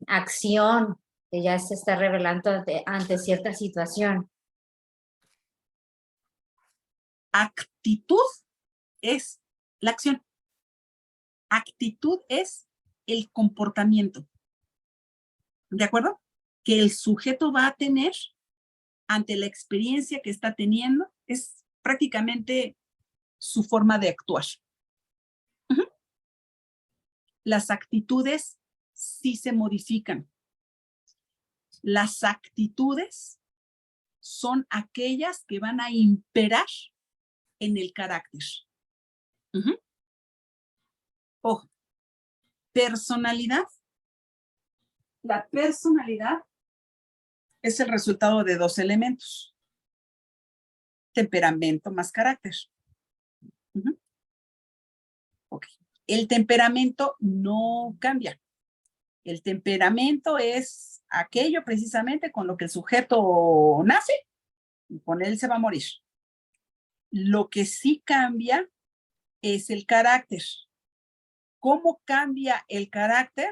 acción que ya se está revelando ante cierta situación. Actitud es la acción. Actitud es el comportamiento. ¿De acuerdo? que el sujeto va a tener ante la experiencia que está teniendo es prácticamente su forma de actuar. Las actitudes sí se modifican. Las actitudes son aquellas que van a imperar en el carácter. Ojo, personalidad. La personalidad es el resultado de dos elementos. Temperamento más carácter. Okay. El temperamento no cambia. El temperamento es aquello precisamente con lo que el sujeto nace y con él se va a morir. Lo que sí cambia es el carácter. ¿Cómo cambia el carácter?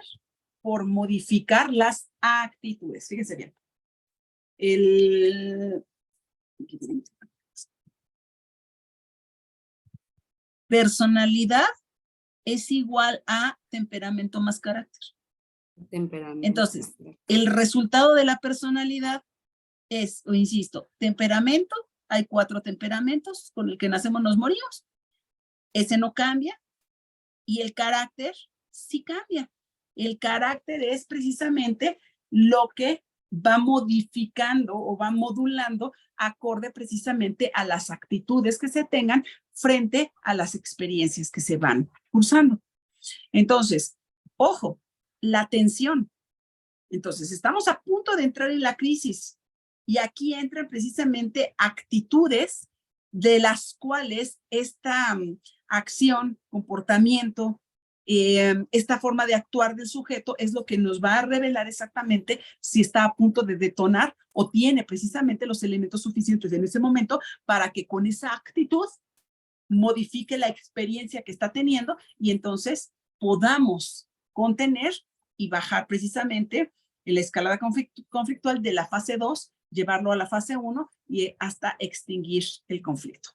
Por modificar las actitudes. Fíjense bien. Personalidad es igual a temperamento más carácter. Temperamento. Entonces, el resultado de la personalidad es, o insisto, temperamento. Hay 4 temperamentos con el que nacemos, nos morimos. Ese no cambia. Y el carácter sí cambia. El carácter es precisamente lo que va modificando o va modulando acorde precisamente a las actitudes que se tengan frente a las experiencias que se van cursando. Entonces, ojo, la atención. Entonces, estamos a punto de entrar en la crisis y aquí entran precisamente actitudes de las cuales esta acción, comportamiento, esta forma de actuar del sujeto es lo que nos va a revelar exactamente si está a punto de detonar o tiene precisamente los elementos suficientes en ese momento para que con esa actitud modifique la experiencia que está teniendo y entonces podamos contener y bajar precisamente la escalada conflictual de la fase 2, llevarlo a la fase 1 y hasta extinguir el conflicto.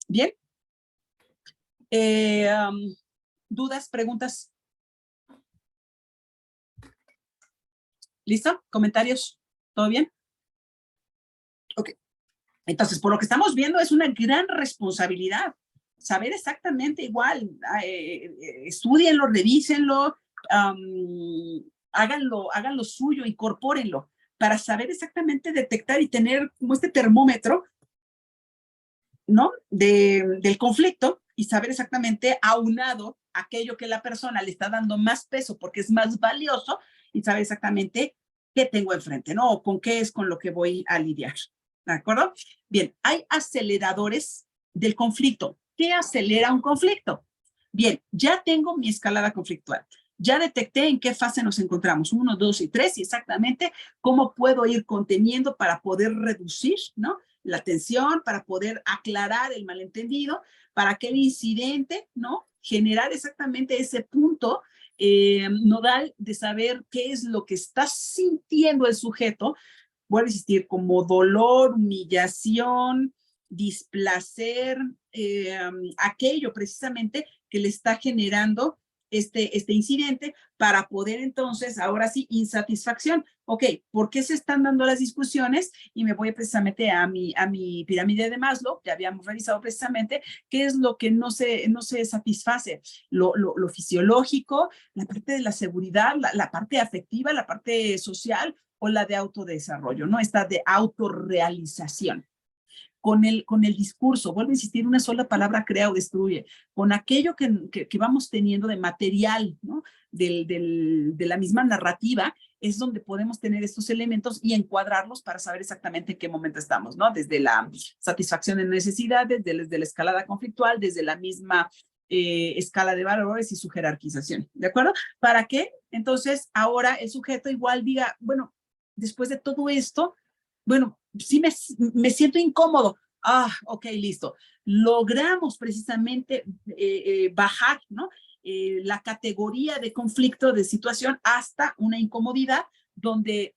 Bien. ¿Dudas, preguntas? ¿Listo? ¿Comentarios? ¿Todo bien? Ok. Entonces, por lo que estamos viendo, es una gran responsabilidad. Saber exactamente igual, estudienlo, revísenlo, háganlo suyo, incorpórenlo, para saber exactamente detectar y tener como este termómetro, ¿no? Del conflicto y saber exactamente aunado aquello que la persona le está dando más peso porque es más valioso y saber exactamente qué tengo enfrente, ¿no? O con qué es con lo que voy a lidiar. ¿De acuerdo? Bien, hay aceleradores del conflicto. ¿Qué acelera un conflicto? Bien, ya tengo mi escalada conflictual. Ya detecté en qué fase nos encontramos, 1, 2 y 3, y exactamente cómo puedo ir conteniendo para poder reducir, ¿no? La tensión, para poder aclarar el malentendido, para que el incidente, ¿no? Generar exactamente ese punto nodal de saber qué es lo que está sintiendo el sujeto. Vuelvo a insistir, como dolor, humillación, displacer, aquello precisamente que le está generando este incidente para poder entonces, ahora sí, insatisfacción. Ok, ¿por qué se están dando las discusiones? Y me voy precisamente a mi pirámide de Maslow, ya habíamos revisado precisamente qué es lo que no se satisface, lo fisiológico, la parte de la seguridad, la parte afectiva, la parte social o la de autodesarrollo, ¿no? Esta de autorrealización. Con el discurso, vuelvo a insistir, una sola palabra crea o destruye, con aquello que vamos teniendo de material, ¿no? De la misma narrativa, es donde podemos tener estos elementos y encuadrarlos para saber exactamente en qué momento estamos, ¿no? Desde la satisfacción de necesidades, desde la escalada conflictual, desde la misma escala de valores y su jerarquización, ¿de acuerdo? ¿Para qué? Entonces, ahora el sujeto igual diga, bueno, después de todo esto, bueno, sí me siento incómodo. Ah, ok, listo. Logramos precisamente bajar, ¿no? La categoría de conflicto, de situación, hasta una incomodidad donde,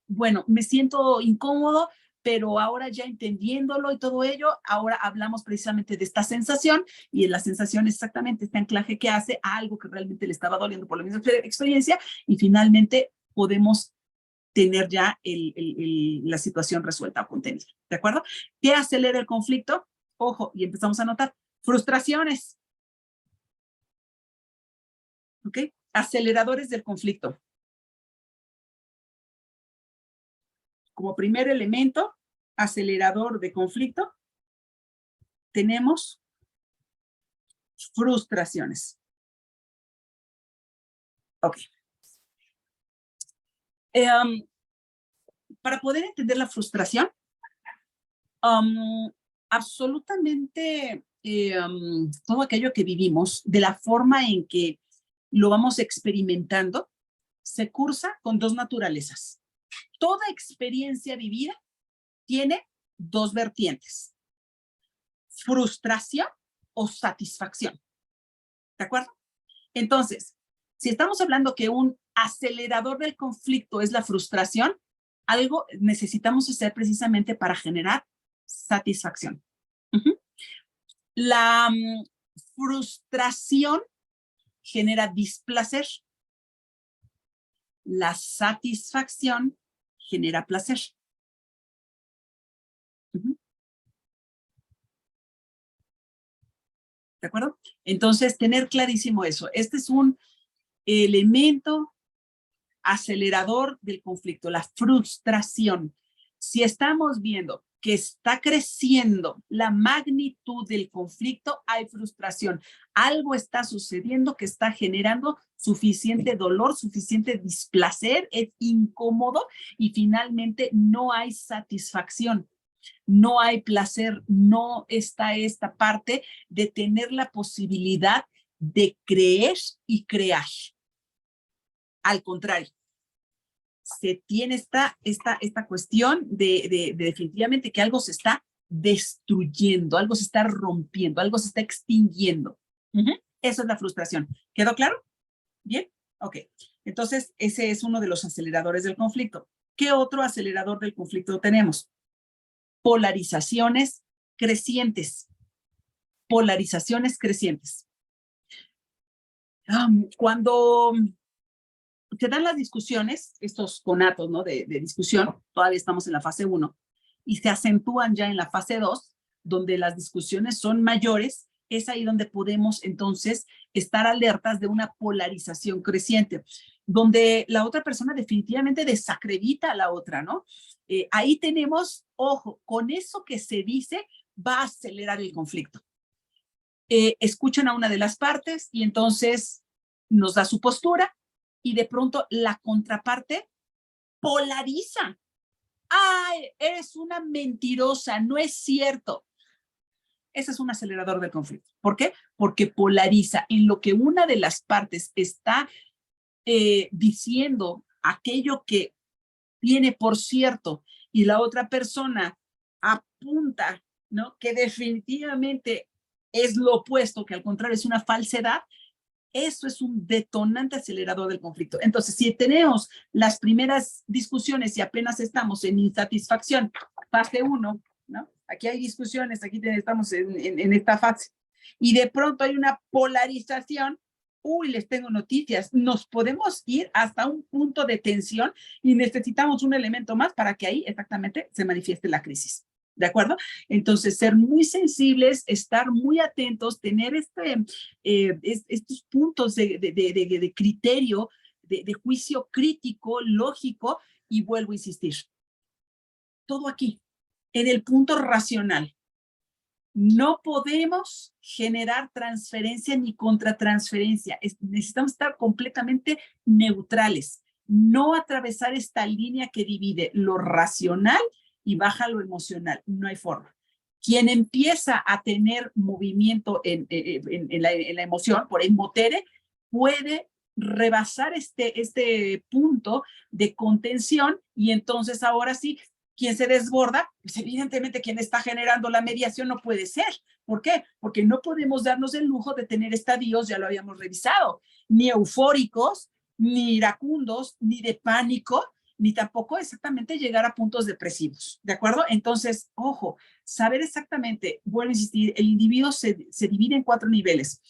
bueno, me siento incómodo, pero ahora ya entendiéndolo y todo ello, ahora hablamos precisamente de esta sensación, y en la sensación exactamente este anclaje que hace a algo que realmente le estaba doliendo por la misma experiencia, y finalmente podemos tener ya la situación resuelta o contenida, ¿de acuerdo? ¿Qué acelera el conflicto? Ojo, y empezamos a notar, frustraciones. ¿Ok? Aceleradores del conflicto. Como primer elemento acelerador de conflicto, tenemos frustraciones. Ok. Para poder entender la frustración, absolutamente todo aquello que vivimos, de la forma en que lo vamos experimentando, se cursa con dos naturalezas. Toda experiencia vivida tiene dos vertientes: frustración o satisfacción. ¿De acuerdo? Entonces, si estamos hablando que un acelerador del conflicto es la frustración, algo necesitamos hacer precisamente para generar satisfacción. La frustración genera displacer. La satisfacción genera placer. ¿De acuerdo? Entonces, tener clarísimo eso. Este es un elemento acelerador del conflicto, la frustración. Si estamos viendo que está creciendo la magnitud del conflicto, hay frustración. Algo está sucediendo que está generando suficiente dolor, suficiente displacer, es incómodo y finalmente no hay satisfacción. No hay placer, no está esta parte de tener la posibilidad de creer y crear. Al contrario, se tiene esta cuestión de definitivamente que algo se está destruyendo, algo se está rompiendo, algo se está extinguiendo. Eso es la frustración. ¿Quedó claro? ¿Bien? Ok. Entonces, ese es uno de los aceleradores del conflicto. ¿Qué otro acelerador del conflicto tenemos? Polarizaciones crecientes. Polarizaciones crecientes. Cuando se dan las discusiones, estos conatos, ¿no? de discusión, todavía estamos en la fase 1, y se acentúan ya en la fase 2, donde las discusiones son mayores, es ahí donde podemos entonces estar alertas de una polarización creciente, donde la otra persona definitivamente desacredita a la otra, ¿no? Ahí tenemos, ojo, con eso que se dice va a acelerar el conflicto. Escuchan a una de las partes y entonces nos da su postura y de pronto la contraparte polariza. ¡Ay, eres una mentirosa! No es cierto. Ese es un acelerador del conflicto. ¿Por qué? Porque polariza en lo que una de las partes está diciendo aquello que tiene por cierto y la otra persona apunta, ¿no? Que definitivamente es lo opuesto, que al contrario es una falsedad. Eso es un detonante acelerador del conflicto. Entonces, si tenemos las primeras discusiones y apenas estamos en insatisfacción, fase 1, ¿no? Aquí hay discusiones, aquí estamos en esta fase. Y de pronto hay una polarización. Uy, les tengo noticias. Nos podemos ir hasta un punto de tensión y necesitamos un elemento más para que ahí exactamente se manifieste la crisis. ¿De acuerdo? Entonces, ser muy sensibles, estar muy atentos, tener estos puntos de criterio, de juicio crítico, lógico, y vuelvo a insistir. Todo aquí, en el punto racional. No podemos generar transferencia ni contratransferencia. Necesitamos estar completamente neutrales. No atravesar esta línea que divide lo racional y baja lo emocional. No hay forma. Quien empieza a tener movimiento en la emoción, por emotere, puede rebasar este punto de contención y entonces ahora sí, quien se desborda, pues evidentemente quien está generando la mediación no puede ser. ¿Por qué? Porque no podemos darnos el lujo de tener estadios, ya lo habíamos revisado, ni eufóricos, ni iracundos, ni de pánico, ni tampoco exactamente llegar a puntos depresivos, ¿de acuerdo? Entonces, ojo, saber exactamente, vuelvo a insistir, el individuo se divide en 4 niveles: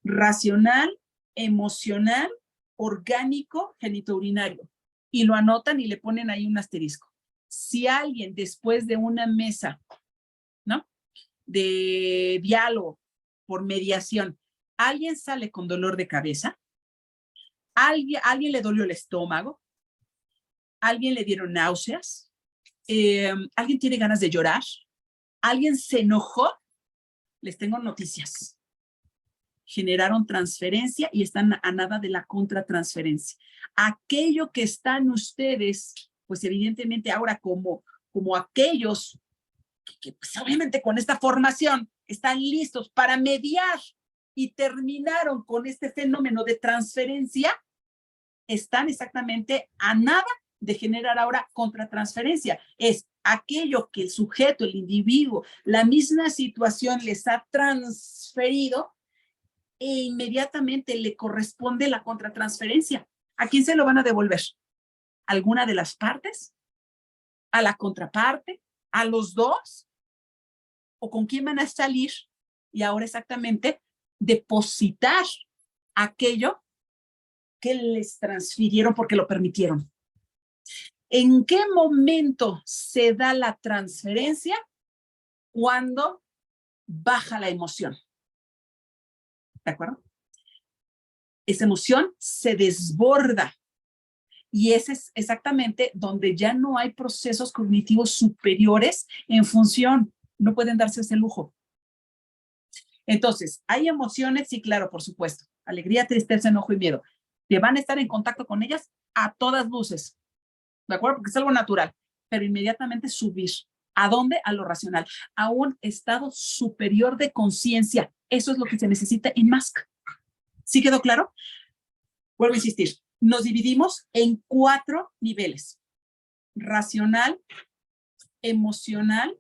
racional, emocional, orgánico, genitourinario. Y lo anotan y le ponen ahí un asterisco. Si alguien después de una mesa, ¿no?, de diálogo por mediación, alguien sale con dolor de cabeza, alguien le dolió el estómago, alguien le dieron náuseas, alguien tiene ganas de llorar, alguien se enojó, les tengo noticias. Generaron transferencia y están a nada de la contratransferencia. Aquello que están ustedes, pues evidentemente ahora como aquellos que pues obviamente con esta formación están listos para mediar y terminaron con este fenómeno de transferencia, están exactamente a nada de generar ahora contratransferencia. Es aquello que el sujeto, el individuo, la misma situación les ha transferido e inmediatamente le corresponde la contratransferencia. ¿A quién se lo van a devolver? ¿A alguna de las partes? ¿A la contraparte? ¿A los dos? ¿O con quién van a salir? Y ahora exactamente depositar aquello que les transfirieron porque lo permitieron. ¿En qué momento se da la transferencia? Cuando baja la emoción. ¿De acuerdo? Esa emoción se desborda y ese es exactamente donde ya no hay procesos cognitivos superiores en función. No pueden darse ese lujo. Entonces, ¿hay emociones? Sí, claro, por supuesto. Alegría, tristeza, enojo y miedo. Que van a estar en contacto con ellas a todas luces. ¿De acuerdo? Porque es algo natural. Pero inmediatamente subir. ¿A dónde? A lo racional. A un estado superior de conciencia. Eso es lo que se necesita en MASC. ¿Sí quedó claro? Vuelvo a insistir. Nos dividimos en 4 niveles. Racional, emocional,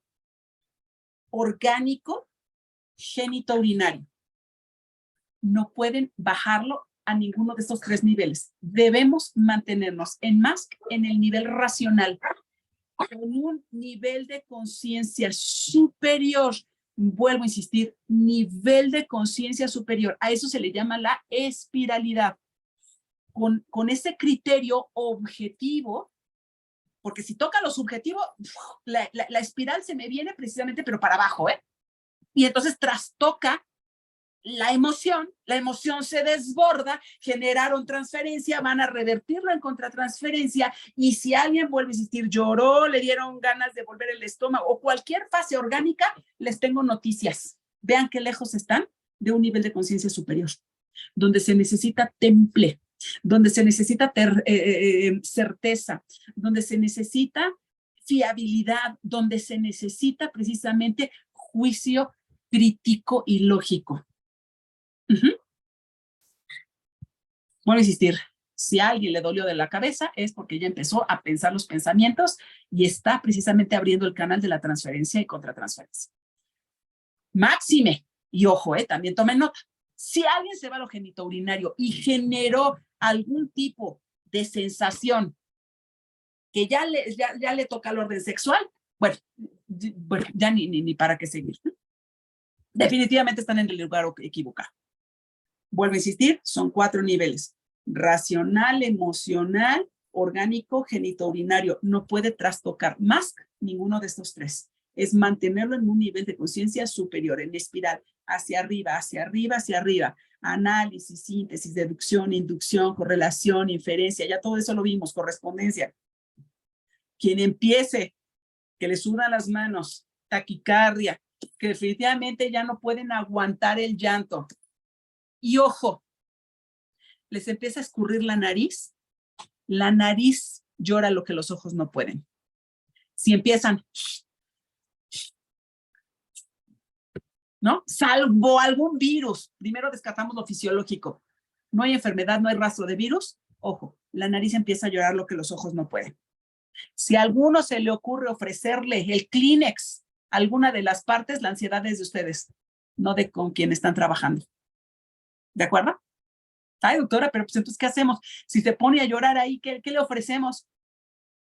orgánico, genitourinario. No pueden bajarlo a ninguno de estos 3 niveles. Debemos mantenernos en MASC en el nivel racional, con un nivel de conciencia superior. Vuelvo a insistir, nivel de conciencia superior. A eso se le llama la espiralidad. Con ese criterio objetivo, porque si toca lo subjetivo, la espiral se me viene precisamente, pero para abajo, ¿eh? Y entonces trastoca la emoción se desborda, generaron transferencia, van a revertirlo en contratransferencia, y si alguien, vuelve a insistir, lloró, le dieron ganas de volver el estómago o cualquier fase orgánica, les tengo noticias. Vean qué lejos están de un nivel de conciencia superior, donde se necesita temple, donde se necesita certeza, donde se necesita fiabilidad, donde se necesita precisamente juicio crítico y lógico. Voy a insistir, si a alguien le dolió de la cabeza es porque ya empezó a pensar los pensamientos y está precisamente abriendo el canal de la transferencia y contratransferencia. Máxime, y ojo, también tomen nota, si alguien se va a lo genitourinario y generó algún tipo de sensación que ya le toca al orden sexual, bueno ya ni para qué seguir, ¿no? Definitivamente están en el lugar equivocado. Vuelvo a insistir, son 4 niveles: racional, emocional, orgánico, genitourinario. No puede trastocar más ninguno de estos 3. Es mantenerlo en un nivel de conciencia superior, en espiral, hacia arriba, hacia arriba, hacia arriba. Análisis, síntesis, deducción, inducción, correlación, inferencia, ya todo eso lo vimos, correspondencia. Quien empiece, que le sudan las manos, taquicardia, que definitivamente ya no pueden aguantar el llanto. Y ojo, les empieza a escurrir la nariz llora lo que los ojos no pueden. Si empiezan, ¿no? Salvo algún virus, primero descartamos lo fisiológico. No hay enfermedad, no hay rastro de virus, ojo, la nariz empieza a llorar lo que los ojos no pueden. Si a alguno se le ocurre ofrecerle el Kleenex, alguna de las partes, la ansiedad es de ustedes, no de con quien están trabajando. ¿De acuerdo? Ay, doctora, pero pues entonces, ¿qué hacemos? Si se pone a llorar ahí, ¿qué le ofrecemos?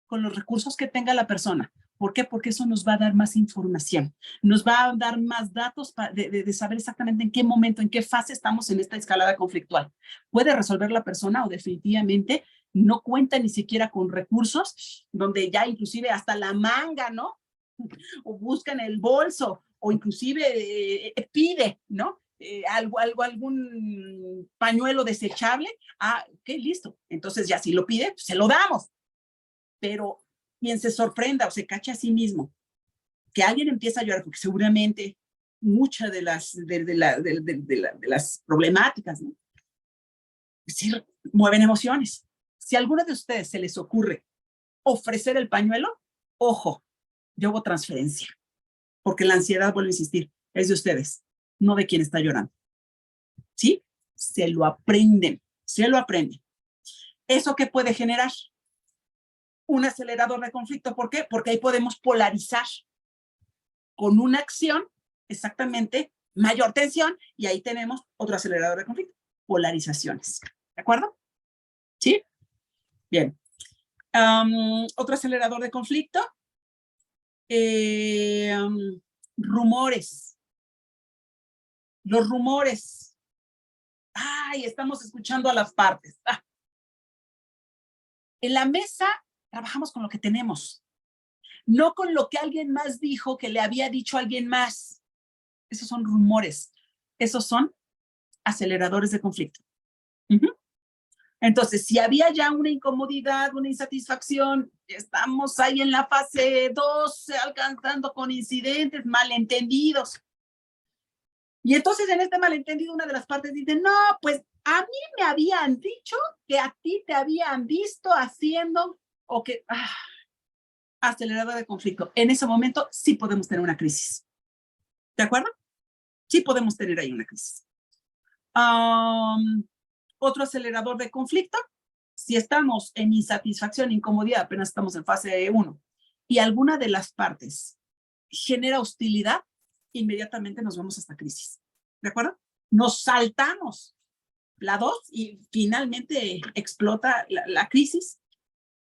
con los recursos que tenga la persona. ¿Por qué? Porque eso nos va a dar más información, nos va a dar más datos de saber exactamente en qué momento, en qué fase estamos en esta escalada conflictual. ¿Puede resolver la persona o definitivamente no cuenta ni siquiera con recursos, donde ya inclusive hasta la manga, ¿no? O buscan el bolso, o inclusive pide, ¿no? Algún pañuelo desechable. Ah, ok, listo. Entonces ya si lo pide, pues se lo damos. Pero quien se sorprenda o se cache a sí mismo, que alguien empieza a llorar, porque seguramente muchas de las problemáticas, ¿no? Sí, mueven emociones. Si a alguno de ustedes se les ocurre ofrecer el pañuelo, ojo, yo hago transferencia, porque la ansiedad, vuelvo a insistir, es de ustedes, no de quien está llorando. ¿Sí? Se lo aprenden, se lo aprenden. ¿Eso qué puede generar? Un acelerador de conflicto. ¿Por qué? Porque ahí podemos polarizar con una acción, exactamente, mayor tensión, y ahí tenemos otro acelerador de conflicto, polarizaciones. ¿De acuerdo? ¿Sí? Bien. Otro acelerador de conflicto, rumores. Los rumores. Ay, estamos escuchando a las partes. En la mesa trabajamos con lo que tenemos, no con lo que alguien más dijo que le había dicho a alguien más. Esos son rumores. Esos son aceleradores de conflicto. Entonces, si había ya una incomodidad, una insatisfacción, estamos ahí en la fase 2, alcanzando con incidentes, malentendidos. Y entonces en este malentendido una de las partes dice, no, pues a mí me habían dicho que a ti te habían visto haciendo, o que, acelerador de conflicto. En ese momento sí podemos tener una crisis. ¿De acuerdo? Sí podemos tener ahí una crisis. Otro acelerador de conflicto, si estamos en insatisfacción, incomodidad, apenas estamos en fase 1, y alguna de las partes genera hostilidad, inmediatamente nos vamos a esta crisis. ¿De acuerdo? Nos saltamos la 2 y finalmente explota la crisis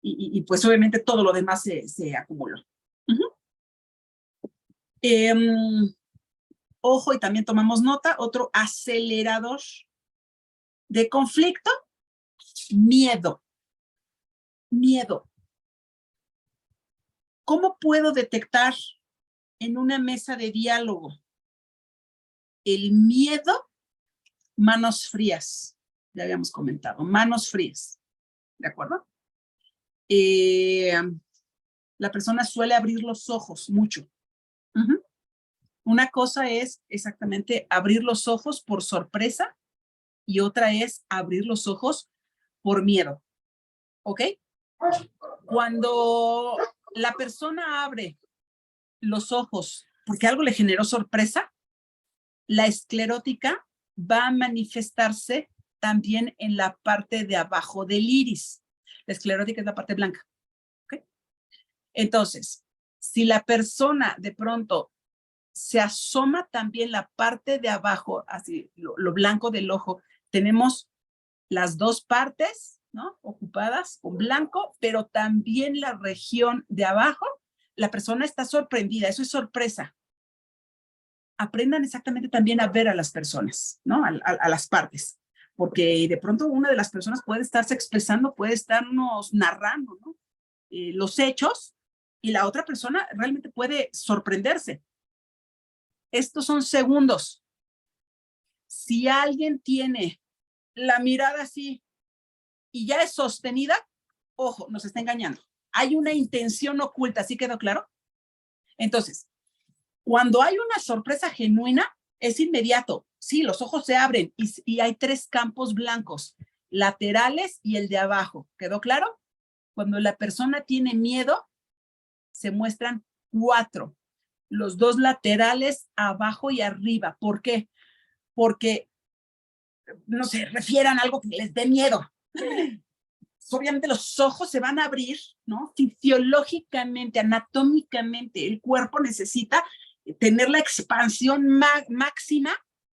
y pues obviamente todo lo demás se acumuló. Ojo, y también tomamos nota, otro acelerador de conflicto, miedo. Miedo. ¿Cómo puedo detectar en una mesa de diálogo el miedo? Manos frías, ya habíamos comentado, manos frías, ¿de acuerdo? La persona suele abrir los ojos mucho. Una cosa es exactamente abrir los ojos por sorpresa y otra es abrir los ojos por miedo, ¿ok? Cuando la persona abre los ojos porque algo le generó sorpresa, la esclerótica va a manifestarse también en la parte de abajo del iris. La esclerótica es la parte blanca. ¿Okay? Entonces, si la persona de pronto se asoma también la parte de abajo, así lo blanco del ojo, tenemos las dos partes, ¿no? Ocupadas con blanco, pero también la región de abajo, la persona está sorprendida, eso es sorpresa. Aprendan exactamente también a ver a las personas, ¿no? A las partes, porque de pronto una de las personas puede estarse expresando, puede estarnos narrando, ¿no? Los hechos, y la otra persona realmente puede sorprenderse. Estos son segundos. Si alguien tiene la mirada así y ya es sostenida, ojo, nos está engañando. Hay una intención oculta, ¿sí quedó claro? Entonces, cuando hay una sorpresa genuina, es inmediato. Sí, los ojos se abren y hay 3 campos blancos, laterales y el de abajo. ¿Quedó claro? Cuando la persona tiene miedo, se muestran 4. Los 2 laterales, abajo y arriba. ¿Por qué? Porque, no sé, refieran algo que les dé miedo. Obviamente los ojos se van a abrir, ¿no? Fisiológicamente, anatómicamente, el cuerpo necesita tener la expansión máxima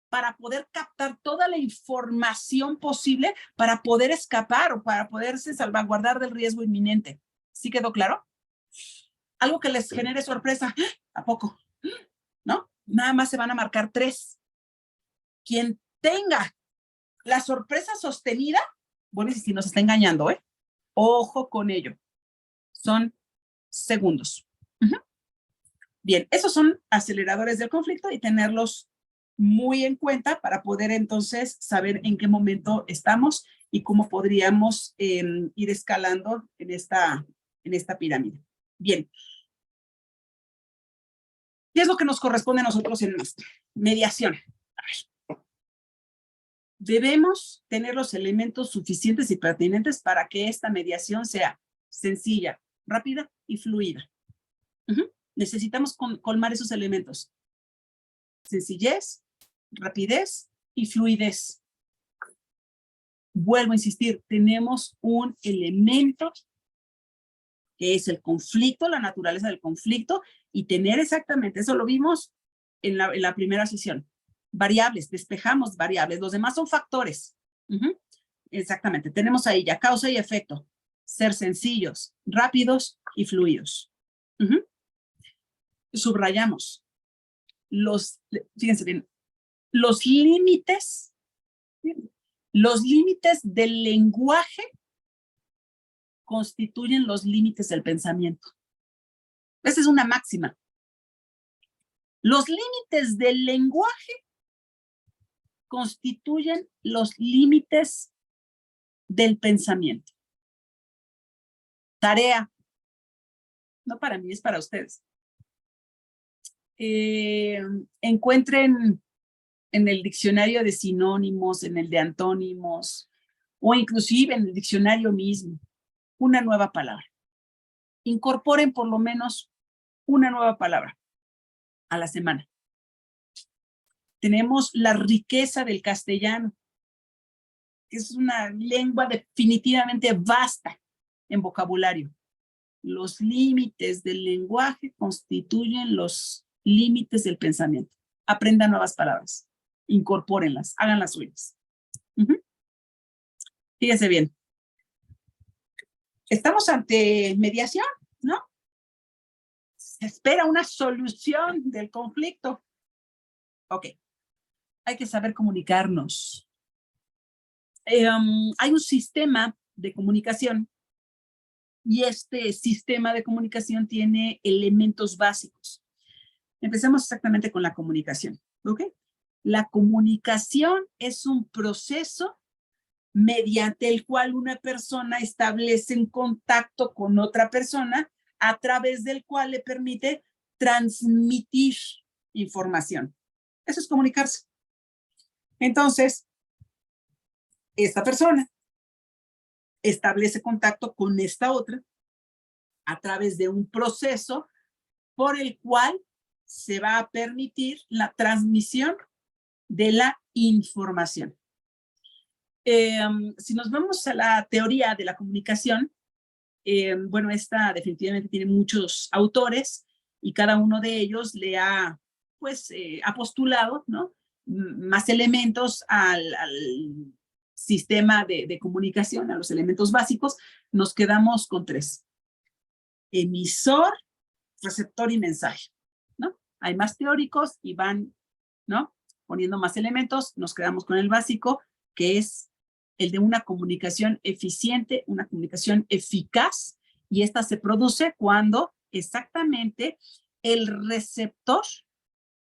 para poder captar toda la información posible para poder escapar o para poderse salvaguardar del riesgo inminente. ¿Sí quedó claro? Algo que les genere sorpresa. ¿A poco? ¿No? Nada más se van a marcar 3. Quien tenga la sorpresa sostenida, bueno, y si nos está engañando, ojo con ello. Son segundos. Bien, esos son aceleradores del conflicto y tenerlos muy en cuenta para poder entonces saber en qué momento estamos y cómo podríamos ir escalando en esta pirámide. Bien. ¿Qué es lo que nos corresponde a nosotros en máster? Mediación. A ver. Debemos tener los elementos suficientes y pertinentes para que esta mediación sea sencilla, rápida y fluida. Necesitamos colmar esos elementos. Sencillez, rapidez y fluidez. Vuelvo a insistir, tenemos un elemento que es el conflicto, la naturaleza del conflicto, y tener exactamente, eso lo vimos en la primera sesión. Variables, despejamos variables, los demás son factores. Exactamente, tenemos ahí ya causa y efecto. Ser sencillos, rápidos y fluidos. Subrayamos. Fíjense bien, los límites del lenguaje constituyen los límites del pensamiento. Esa es una máxima. Los límites del lenguaje constituyen los límites del pensamiento. Tarea. No para mí, es para ustedes. Encuentren en el diccionario de sinónimos, en el de antónimos, o inclusive en el diccionario mismo, una nueva palabra. Incorporen por lo menos una nueva palabra a la semana. Tenemos la riqueza del castellano, que es una lengua definitivamente vasta en vocabulario. Los límites del lenguaje constituyen los límites del pensamiento. Aprendan nuevas palabras, incorpórenlas, háganlas suyas. Fíjense bien. Estamos ante mediación, ¿no? Se espera una solución del conflicto. Ok. Hay que saber comunicarnos. Hay un sistema de comunicación y este sistema de comunicación tiene elementos básicos. Empecemos exactamente con la comunicación, ¿ok? La comunicación es un proceso mediante el cual una persona establece un contacto con otra persona a través del cual le permite transmitir información. Eso es comunicarse. Entonces, esta persona establece contacto con esta otra a través de un proceso por el cual se va a permitir la transmisión de la información. Si nos vamos a la teoría de la comunicación, bueno, esta definitivamente tiene muchos autores y cada uno de ellos le ha, pues, ha postulado, ¿no?, más elementos al sistema de comunicación, a los elementos básicos. Nos quedamos con 3. Emisor, receptor y mensaje, ¿no? Hay más teóricos y van, ¿no?, poniendo más elementos. Nos quedamos con el básico, que es el de una comunicación eficiente, una comunicación eficaz, y esta se produce cuando exactamente el receptor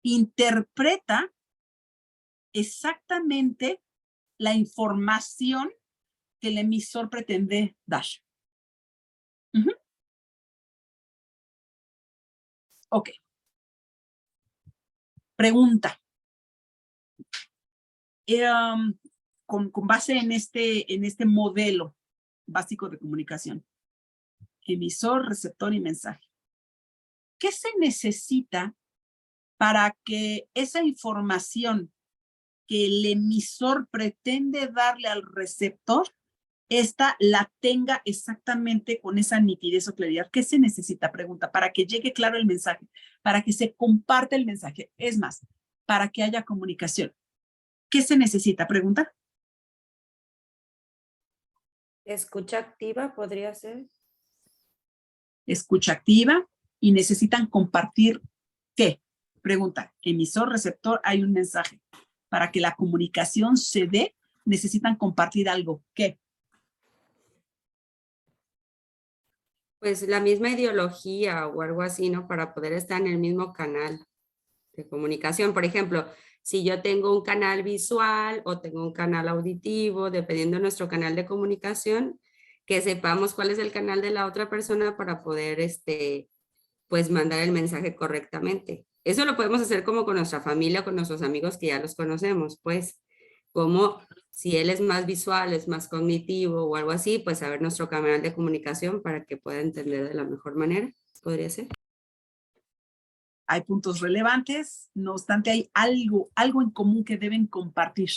interpreta exactamente la información que el emisor pretende dar. Ok. Pregunta. Con base en este modelo básico de comunicación, emisor, receptor y mensaje, ¿qué se necesita para que esa información que el emisor pretende darle al receptor, esta la tenga exactamente con esa nitidez o claridad? ¿Qué se necesita? Pregunta, para que llegue claro el mensaje, para que se comparta el mensaje, es más, para que haya comunicación. ¿Qué se necesita? Pregunta. Escucha activa podría ser. escucha activa y necesitan compartir ¿qué? Pregunta, emisor, receptor, hay un mensaje. Para que la comunicación se dé, necesitan compartir algo. ¿Qué? Pues la misma ideología o algo así, ¿no? Para poder estar en el mismo canal de comunicación. Por ejemplo, si yo tengo un canal visual o tengo un canal auditivo, dependiendo de nuestro canal de comunicación, que sepamos cuál es el canal de la otra persona para poder, pues, mandar el mensaje correctamente. Eso lo podemos hacer como con nuestra familia, con nuestros amigos que ya los conocemos, pues, como si él es más visual, es más cognitivo o algo así, pues saber nuestro canal de comunicación para que pueda entender de la mejor manera, podría ser. Hay puntos relevantes, no obstante hay algo en común que deben compartir,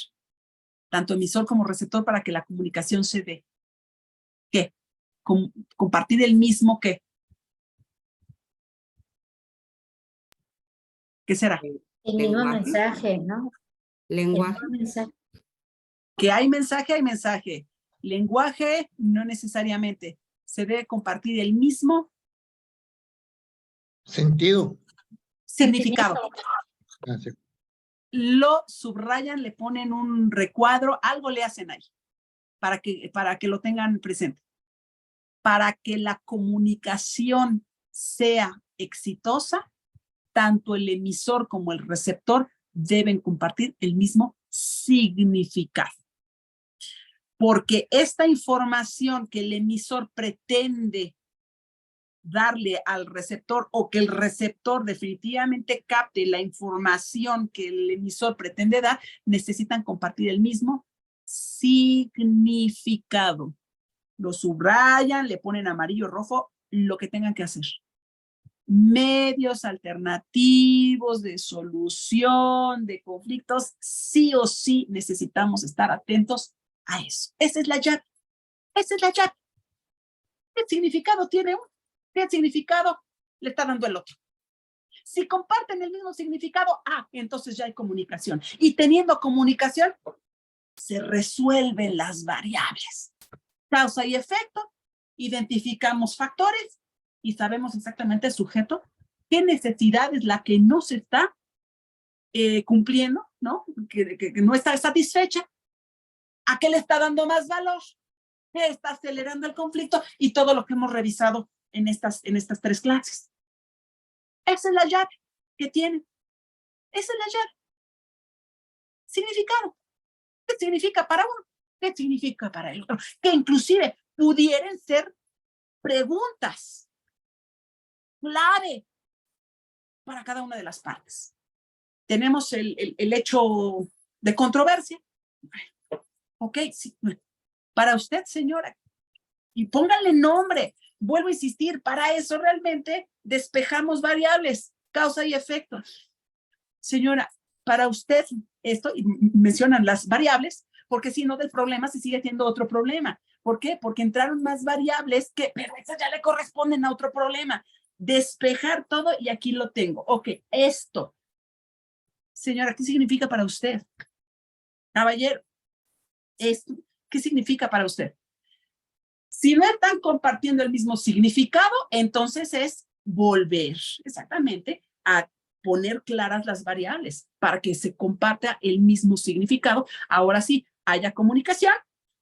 tanto emisor como receptor, para que la comunicación se dé. ¿Qué? Compartir el mismo ¿qué? ¿Qué será? El mismo Lenguaje. mensaje, ¿no? El Lenguaje. mismo mensaje. Que hay mensaje, hay mensaje. Lenguaje, no necesariamente. Se debe compartir el mismo Sentido. significado. Así. Lo subrayan, le ponen un recuadro, algo le hacen ahí, para que lo tengan presente. Para que la comunicación sea exitosa, tanto el emisor como el receptor deben compartir el mismo significado. Porque esta información que el emisor pretende darle al receptor, o que el receptor definitivamente capte la información que el emisor pretende dar, necesitan compartir el mismo significado. Lo subrayan, le ponen amarillo, rojo, lo que tengan que hacer. Medios alternativos de solución de conflictos, sí o sí necesitamos estar atentos a eso. Esa es la llave. Esa es la llave. ¿Qué significado tiene uno? ¿Qué significado le está dando el otro? Si comparten el mismo significado, entonces ya hay comunicación. Y teniendo comunicación, se resuelven las variables. Causa y efecto, identificamos factores y sabemos exactamente el sujeto, qué necesidad es la que no se está cumpliendo, ¿no? Que no está satisfecha, a qué le está dando más valor, qué está acelerando el conflicto, y todo lo que hemos revisado en estas 3 clases. Esa es la llave que tienen. Esa es la llave. Significado. ¿Qué significa para uno? ¿Qué significa para el otro? Que inclusive pudieran ser preguntas clave para cada una de las partes. Tenemos el hecho de controversia. Ok, sí. Para usted, señora, y póngale nombre. Vuelvo a insistir, para eso realmente despejamos variables, causa y efecto. Señora, para usted esto, y mencionan las variables, porque si no del problema se sigue siendo otro problema. ¿Por qué? Porque entraron más variables pero esas ya le corresponden a otro problema. Despejar todo y aquí lo tengo. Ok, esto. Señora, ¿qué significa para usted? Caballero, esto, ¿qué significa para usted? Si no están compartiendo el mismo significado, entonces es volver exactamente a poner claras las variables para que se comparta el mismo significado. Ahora sí, haya comunicación.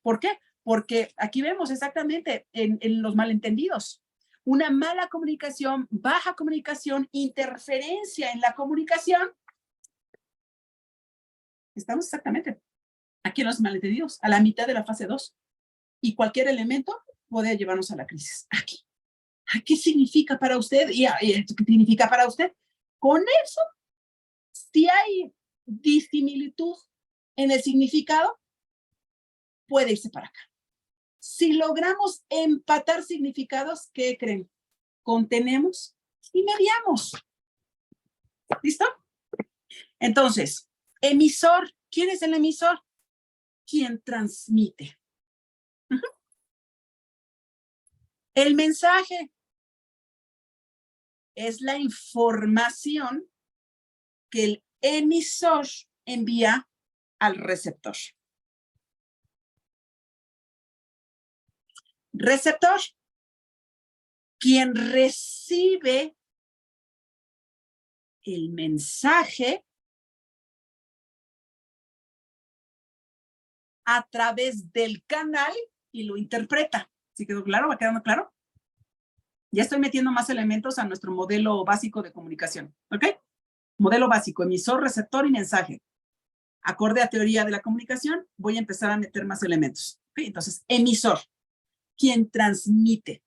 ¿Por qué? Porque aquí vemos exactamente en los malentendidos. Una mala comunicación, baja comunicación, interferencia en la comunicación. Estamos exactamente aquí en los malentendidos, a la mitad de la fase 2. Y cualquier elemento puede llevarnos a la crisis. Aquí. ¿Qué significa para usted? ¿Y qué significa para usted? Con eso, si hay disimilitud en el significado, puede irse para acá. Si logramos empatar significados, ¿qué creen? Contenemos y mediamos. ¿Listo? Entonces, emisor. ¿Quién es el emisor? Quien transmite. El mensaje es la información que el emisor envía al receptor. Receptor Quien recibe el mensaje a través del canal y lo interpreta. ¿Sí quedó claro? ¿Va quedando claro? Ya estoy metiendo más elementos a nuestro modelo básico de comunicación. ¿Ok? Modelo básico, emisor, receptor y mensaje. Acorde a teoría de la comunicación, voy a empezar a meter más elementos. ¿Ok? Entonces, emisor. Quien transmite.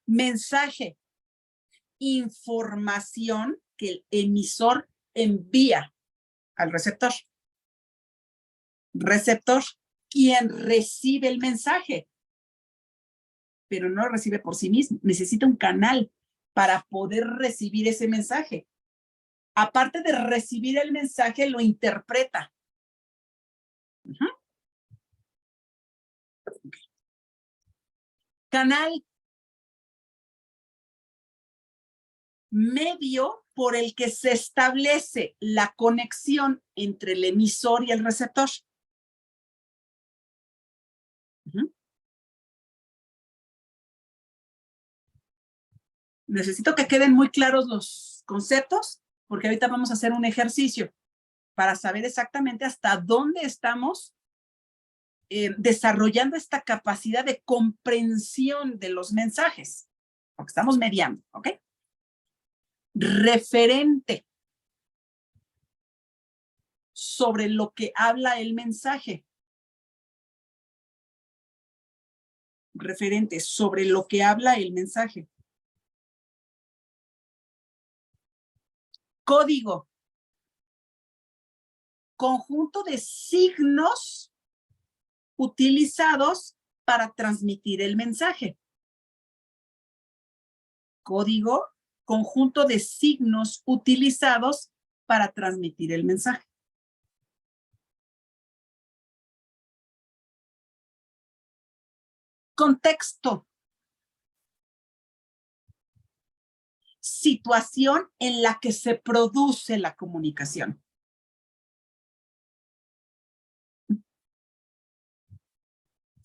Mensaje. Información que el emisor envía al receptor. Receptor. Quien recibe el mensaje. Pero no lo recibe por sí mismo. Necesita un canal para poder recibir ese mensaje. Aparte de recibir el mensaje, lo interpreta. Okay. Canal. Medio por el que se establece la conexión entre el emisor y el receptor. Necesito que queden muy claros los conceptos, porque ahorita vamos a hacer un ejercicio para saber exactamente hasta dónde estamos desarrollando esta capacidad de comprensión de los mensajes, porque estamos mediando, ¿ok? Referente sobre lo que habla el mensaje. Referente sobre lo que habla el mensaje. Código. Conjunto de signos utilizados para transmitir el mensaje. Código, conjunto de signos utilizados para transmitir el mensaje. Contexto. Situación en la que se produce la comunicación.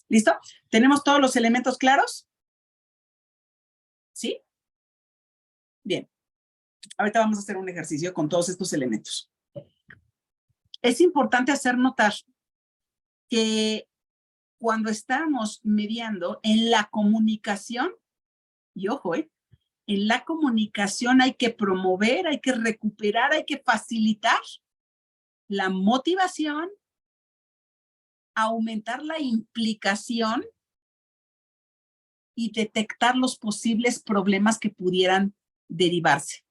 ¿Listo? ¿Tenemos todos los elementos claros? ¿Sí? Bien. Ahorita vamos a hacer un ejercicio con todos estos elementos. Es importante hacer notar que cuando estamos mediando en la comunicación, y ojo, en la comunicación hay que promover, hay que recuperar, hay que facilitar la motivación, aumentar la implicación y detectar los posibles problemas que pudieran derivarse.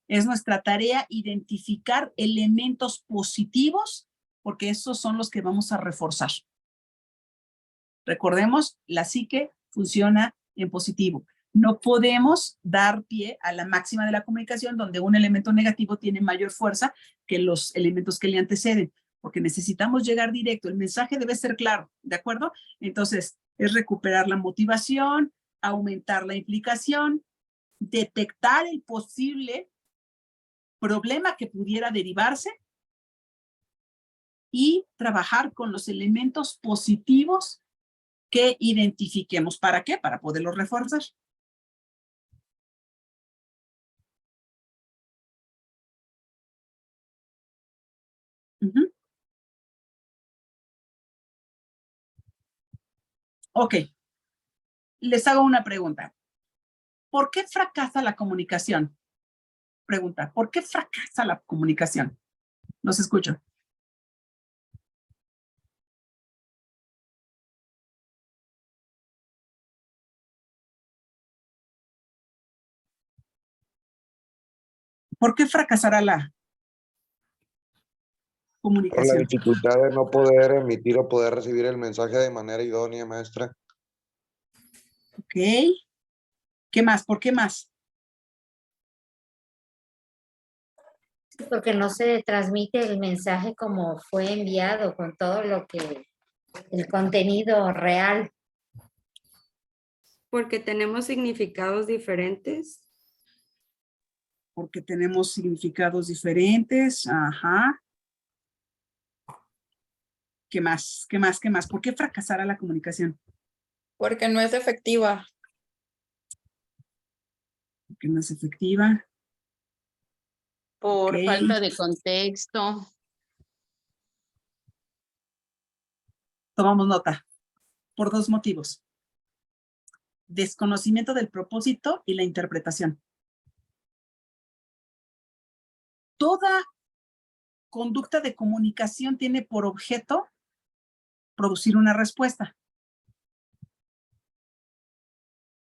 Es nuestra tarea identificar elementos positivos, porque esos son los que vamos a reforzar. Recordemos, la psique funciona en positivo. No podemos dar pie a la máxima de la comunicación donde un elemento negativo tiene mayor fuerza que los elementos que le anteceden, porque necesitamos llegar directo. El mensaje debe ser claro, ¿de acuerdo? Entonces, es recuperar la motivación, aumentar la implicación, detectar el posible problema que pudiera derivarse y trabajar con los elementos positivos que identifiquemos. ¿Para qué? Para poderlos reforzar. Ok. Les hago una pregunta. ¿Por qué fracasa la comunicación? Pregunta. ¿Por qué fracasa la comunicación? Los escucho. ¿Por qué fracasará la Por la comunicación? dificultad de no poder emitir o poder recibir el mensaje de manera idónea, maestra. Ok. ¿Qué más? ¿Por qué más? Porque no se transmite el mensaje como fue enviado, con todo lo que, el contenido real. Porque tenemos significados diferentes. Porque tenemos significados diferentes. Ajá. ¿Qué más? ¿Qué más? ¿Qué más? ¿Por qué fracasará la comunicación? Porque no es efectiva. Que no es efectiva. Por Ok. falta de contexto. Tomamos nota. Por 2 motivos. Desconocimiento del propósito y la interpretación. Toda conducta de comunicación tiene por objeto producir una respuesta.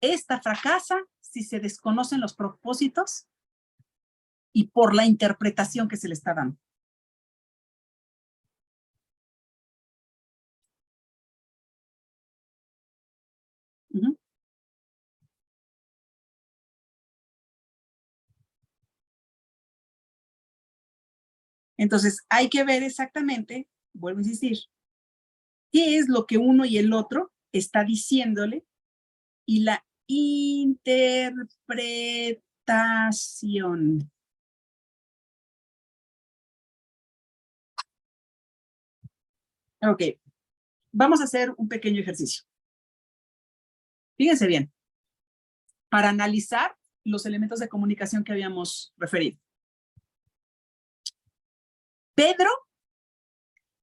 Esta fracasa si se desconocen los propósitos y por la interpretación que se le está dando. Ujú. Entonces, hay que ver exactamente, vuelvo a insistir, qué es lo que uno y el otro está diciéndole y la interpretación. Ok, vamos a hacer un pequeño ejercicio. Fíjense bien, para analizar los elementos de comunicación que habíamos referido. Pedro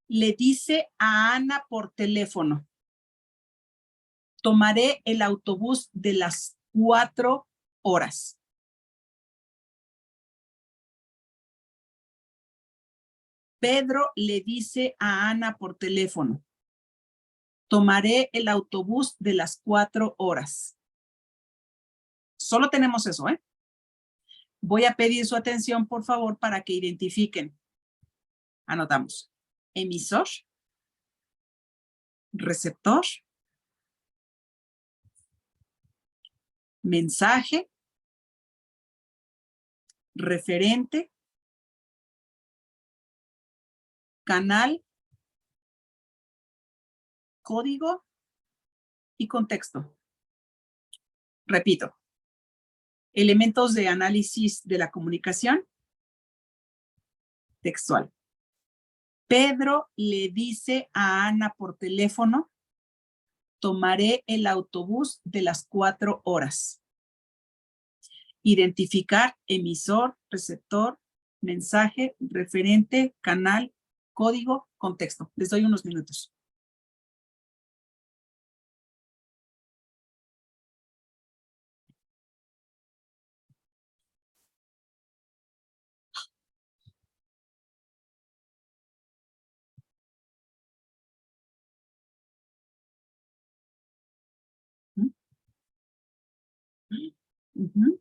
le dice a Ana por teléfono: tomaré el autobús de las 4 horas. Pedro le dice a Ana por teléfono: tomaré el autobús de las 4 horas. Solo tenemos eso, ¿eh? Voy a pedir su atención, por favor, para que identifiquen. Anotamos: emisor, receptor, mensaje, referente, canal, código y contexto. Repito, elementos de análisis de la comunicación textual. Pedro le dice a Ana por teléfono: tomaré el autobús de las 4 horas. Identificar emisor, receptor, mensaje, referente, canal, código, contexto. Les doy unos minutos. Uh-huh.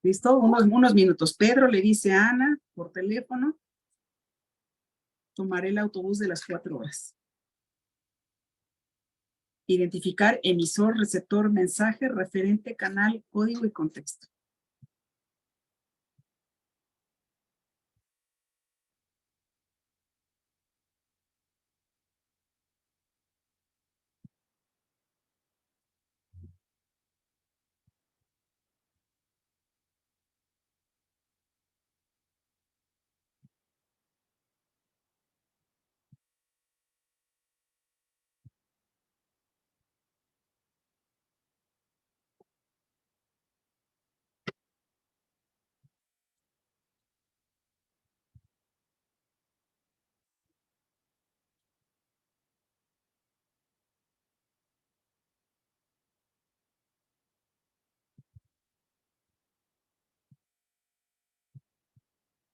¿Listo? Unos minutos. Pedro le dice a Ana por teléfono: tomaré el autobús de las 4 horas. Identificar emisor, receptor, mensaje, referente, canal, código y contexto.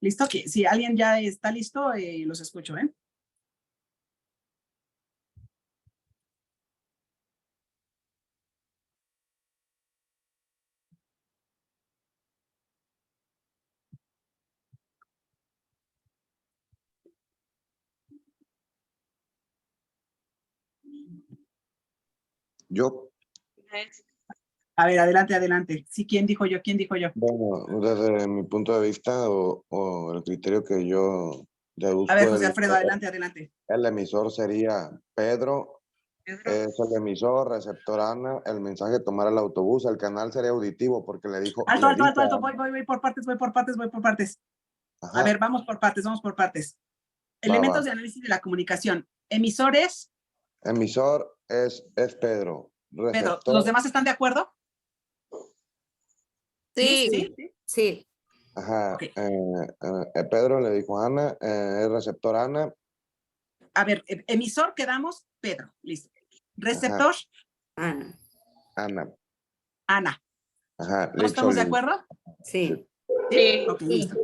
¿Listo? Que si alguien ya está listo, los escucho, ¿eh? Yo, A ver, adelante, adelante. Sí, ¿quién dijo yo? ¿Quién dijo yo? bueno, desde mi punto de vista o el criterio que yo deduzco, A ver, José Alfredo, adelante, adelante. el emisor sería Pedro, es el emisor, receptor Ana, el mensaje tomar el autobús, el canal sería auditivo porque le dijo. Alto, le alto, alto, dijo alto, a- voy por partes, voy por partes, voy por partes. A Ajá, ver, vamos por partes, vamos por partes. va. Elementos de análisis de la comunicación. Emisores, Emisor es Pedro, Pedro. receptor. ¿Los demás están de acuerdo? Sí, Sí. Sí, Ajá, Ok. Pedro le dijo a Ana, es receptor Ana. A ver, emisor quedamos, Pedro, listo. Receptor, Ana. Ana. Ana. Ajá, ¿Todos estamos de acuerdo? Sí. sí, Ok, listo.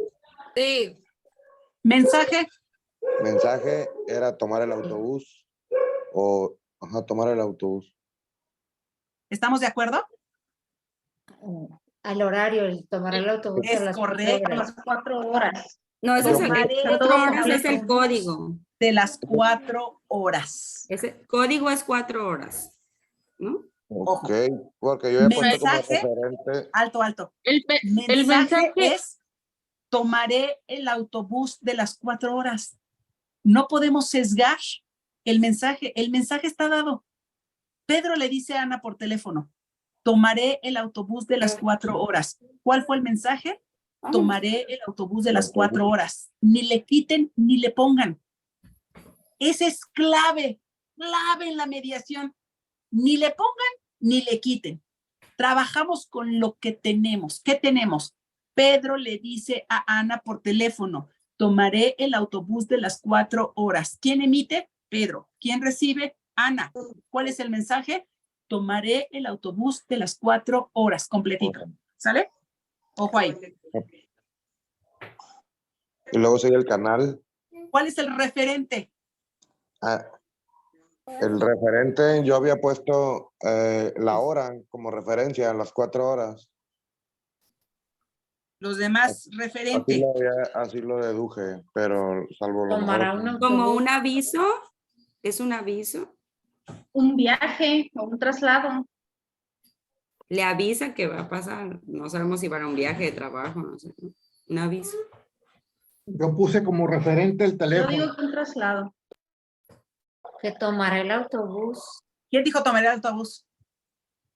sí, Mensaje, Mensaje era tomar el autobús o tomar el autobús. ¿estamos de acuerdo? Al horario, el tomar el autobús a Es las 4 correcto. A horas. las 4 horas. No, ese es el Tomaré 4 todo horas, es el completo. código. De las 4 horas. Ese código es 4 horas, ¿no? Ojo. Ok, porque yo he puesto como Mensaje, referente. alto, alto. El Mensaje mensaje, es, tomaré el autobús de las 4 horas. No podemos sesgar el mensaje. El mensaje está dado. Pedro le dice a Ana por teléfono, tomaré el autobús de las 4 horas. ¿Cuál fue el mensaje? Tomaré el autobús de las 4 horas. Ni le quiten ni le pongan. Ese es clave, clave en la mediación. Ni le pongan ni le quiten. Trabajamos con lo que tenemos. ¿Qué tenemos? Pedro le dice a Ana por teléfono, tomaré el autobús de las 4 horas. ¿Quién emite? Pedro. ¿Quién recibe? Ana. ¿Cuál es el mensaje? Tomaré el autobús de las 4 horas, completito. ¿Sale? Ojo ahí. Y luego sigue el canal. ¿Cuál es el referente? Ah, el referente, yo había puesto la hora como referencia, las 4 horas. Los demás, referente. Así lo deduje, pero salvo lo Tomará mejor. un Como autobús. un aviso, es un aviso. Un viaje o un traslado. Le avisa que va a pasar. No sabemos si va a un viaje de trabajo, no sé, ¿no? Un aviso. Yo puse como referente el Yo teléfono. digo que un traslado. Que tomará el autobús. ¿Quién dijo tomaré el autobús?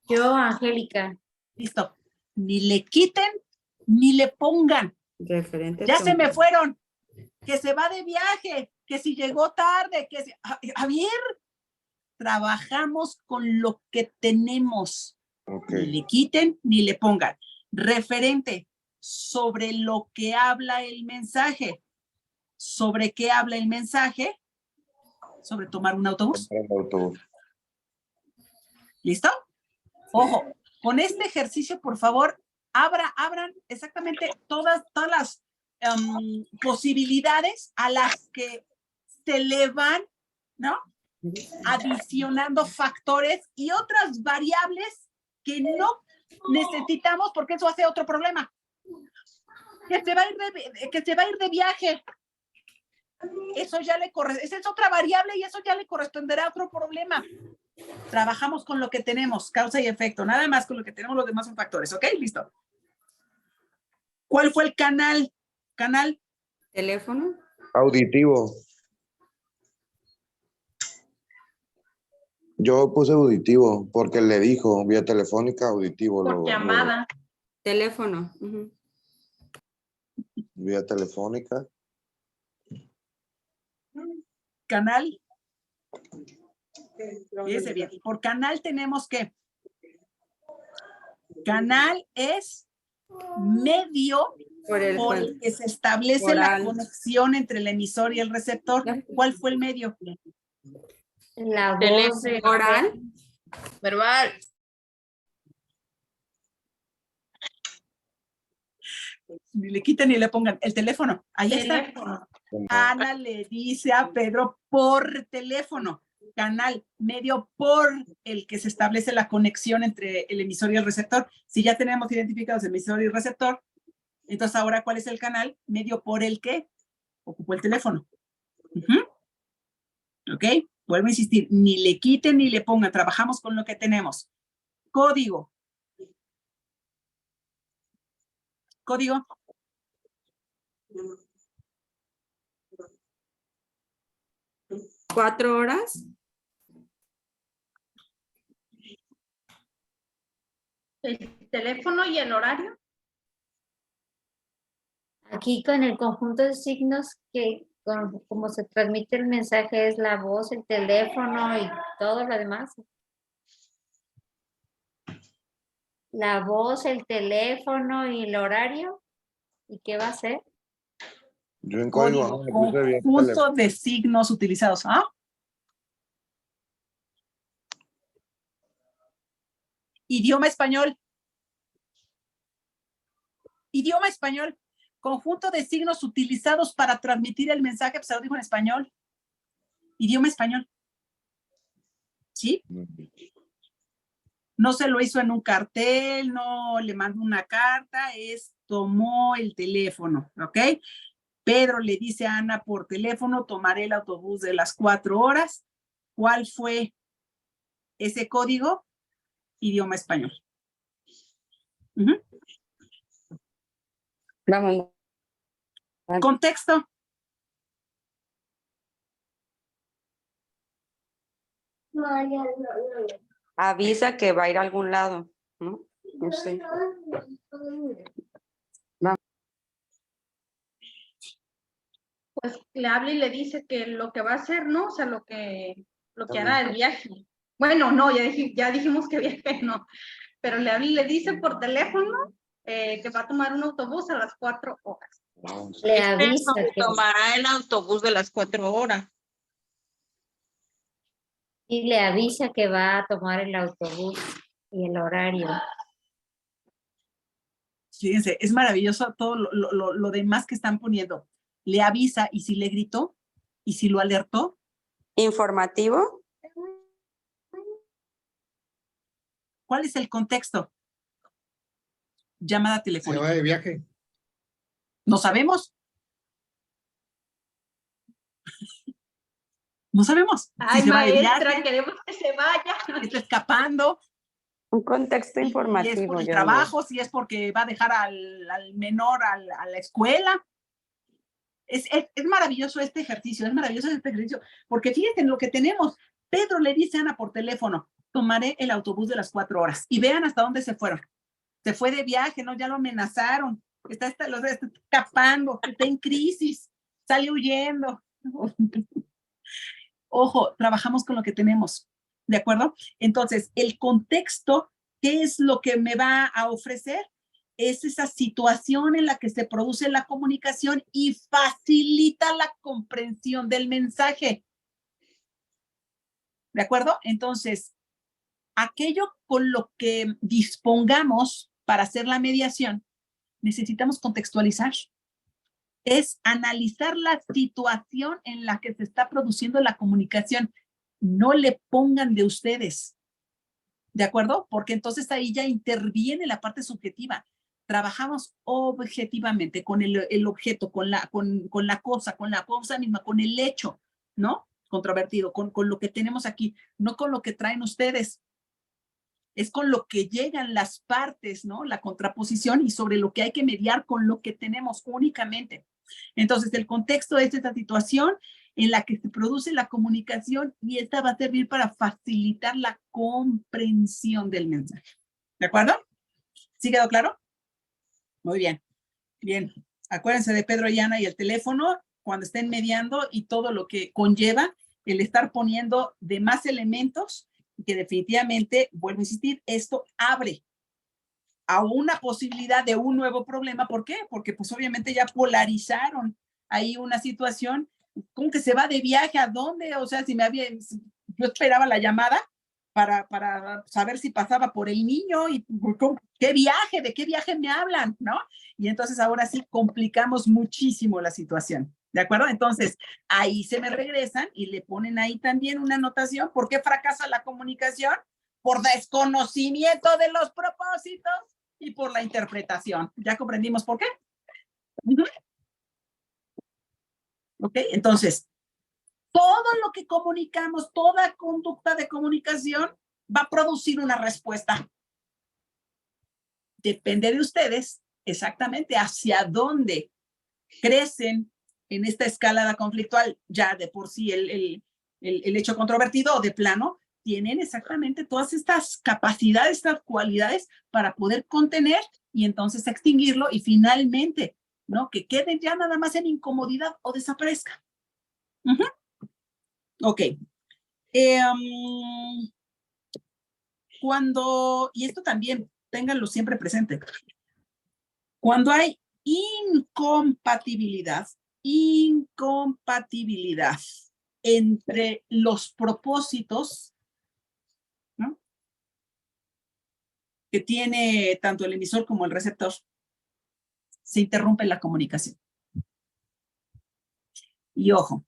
Yo, Angélica. Listo. Ni le quiten ni le pongan. Referente. Ya se me toma- fueron. Que se va de viaje, que si llegó tarde, que si... Javier, trabajamos con lo que tenemos. Ok. Ni le quiten ni le pongan. Referente, sobre lo que habla el mensaje. ¿Sobre qué habla el mensaje? Sobre tomar un autobús. El autobús. ¿Listo? Ojo, con este ejercicio, por favor, abran exactamente todas las posibilidades a las que se le van, ¿no? Adicionando factores y otras variables que no necesitamos porque eso hace otro problema. Que se va a ir de viaje. Eso ya le corresponde, esa es otra variable y eso ya le corresponderá a otro problema. Trabajamos con lo que tenemos, causa y efecto, nada más con lo que tenemos, los demás son factores, ¿ok? Listo. ¿Cuál fue el canal? ¿Canal? Teléfono. Auditivo. Yo puse auditivo porque le dijo vía telefónica auditivo. Por llamada. Teléfono. Ujú. Vía telefónica. Canal. Fíjese bien. Por canal tenemos que. Canal es medio Por el por el que se establece la oral. conexión entre el emisor y el receptor. ¿Cuál fue el medio? La voz. oral. verbal. Ni le quiten ni le pongan el teléfono. Ahí está. Teléfono. Ana le dice a Pedro por teléfono, canal medio por el que se establece la conexión entre el emisor y el receptor. Si ya tenemos identificados el emisor y el receptor, entonces ahora, ¿cuál es el canal? Medio por el que ocupó el teléfono. ¿Ok? Vuelvo a insistir, ni le quiten ni le pongan, trabajamos con lo que tenemos. Código. Código. ¿4 horas? El teléfono y el horario. Aquí con el conjunto de signos que como se transmite el mensaje es la voz, el teléfono y todo lo demás. La voz, el teléfono y el horario. ¿Y qué va a ser? Yo en código Código, le puse bien conjunto de signos utilizados. ¿Ah? Idioma español. Idioma español. Conjunto de signos utilizados para transmitir el mensaje, pues se lo dijo en español. Idioma español. ¿Sí? No se lo hizo en un cartel, no le mandó una carta, tomó el teléfono, ¿ok? Pedro le dice a Ana por teléfono, tomaré el autobús de las 4 horas. ¿Cuál fue ese código? Idioma español. Vamos. Contexto. Avisa que va a ir a algún lado, ¿no? No sé. Pues le habla y le dice que lo que va a hacer, ¿no? O sea, lo que hará el viaje. Bueno, no, ya dijimos que viaje no. Pero le habla y le dice por teléfono que va a tomar un autobús a las 4 horas. Le avisa que Tomará el autobús de las 4 horas. y le avisa que va a tomar el autobús y el horario. Fíjense, es maravilloso todo lo demás que están poniendo. Le avisa, y si le gritó, y si lo alertó. ¿Informativo? ¿Cuál es el contexto? Llamada Se telefónica. va de viaje. No sabemos. No sabemos. Ay, si se va de maestra, viaje, queremos que se vaya. si está escapando. Un contexto Si es informativo. por el yo trabajo, si es porque va a dejar al menor a la escuela. Es maravilloso este ejercicio, porque fíjense en lo que tenemos. Pedro le dice a Ana por teléfono, tomaré el autobús de las 4 horas. Y vean hasta dónde se fueron. Se fue de viaje, ¿no? Ya lo amenazaron. Está escapando, está en crisis, sale huyendo. Ojo, trabajamos con lo que tenemos, ¿de acuerdo? Entonces, el contexto, ¿qué es lo que me va a ofrecer? Es esa situación en la que se produce la comunicación y facilita la comprensión del mensaje. ¿De acuerdo? Entonces, aquello con lo que dispongamos para hacer la mediación, necesitamos contextualizar. Es analizar la situación en la que se está produciendo la comunicación. No le pongan de ustedes. ¿De acuerdo? Porque entonces ahí ya interviene la parte subjetiva. Trabajamos objetivamente con el objeto, con la cosa misma, con el hecho, ¿no? Controvertido, con lo que tenemos aquí, no con lo que traen ustedes. Es con lo que llegan las partes, ¿no? La contraposición y sobre lo que hay que mediar con lo que tenemos únicamente. Entonces, el contexto es esta situación en la que se produce la comunicación y esta va a servir para facilitar la comprensión del mensaje. ¿De acuerdo? ¿Sí quedó claro? Muy bien. Bien. Acuérdense de Pedro y Ana y el teléfono cuando estén mediando y todo lo que conlleva el estar poniendo de más elementos que definitivamente, vuelvo a insistir, esto abre a una posibilidad de un nuevo problema. ¿Por qué? Porque pues obviamente ya polarizaron ahí una situación. ¿Cómo que se va de viaje? ¿A dónde? O sea, yo esperaba la llamada para saber si pasaba por el niño y ¿cómo? ¿Qué viaje? ¿De qué viaje me hablan? ¿No? Y entonces ahora sí complicamos muchísimo la situación. ¿De acuerdo? Entonces, ahí se me regresan y le ponen ahí también una anotación. ¿Por qué fracasa la comunicación? Por desconocimiento de los propósitos y por la interpretación. ¿Ya comprendimos por qué? ¿Ok? Entonces, todo lo que comunicamos, toda conducta de comunicación va a producir una respuesta. Depende de ustedes exactamente hacia dónde crecen en esta escalada conflictual. Ya de por sí el hecho controvertido o de plano tienen exactamente todas estas capacidades, estas cualidades para poder contener y entonces extinguirlo y finalmente, ¿no? Que queden ya nada más en incomodidad o desaparezca. Ok. Cuando, y esto también, ténganlo siempre presente, cuando hay incompatibilidad entre los propósitos, ¿no?, que tiene tanto el emisor como el receptor, se interrumpe la comunicación. Y ojo,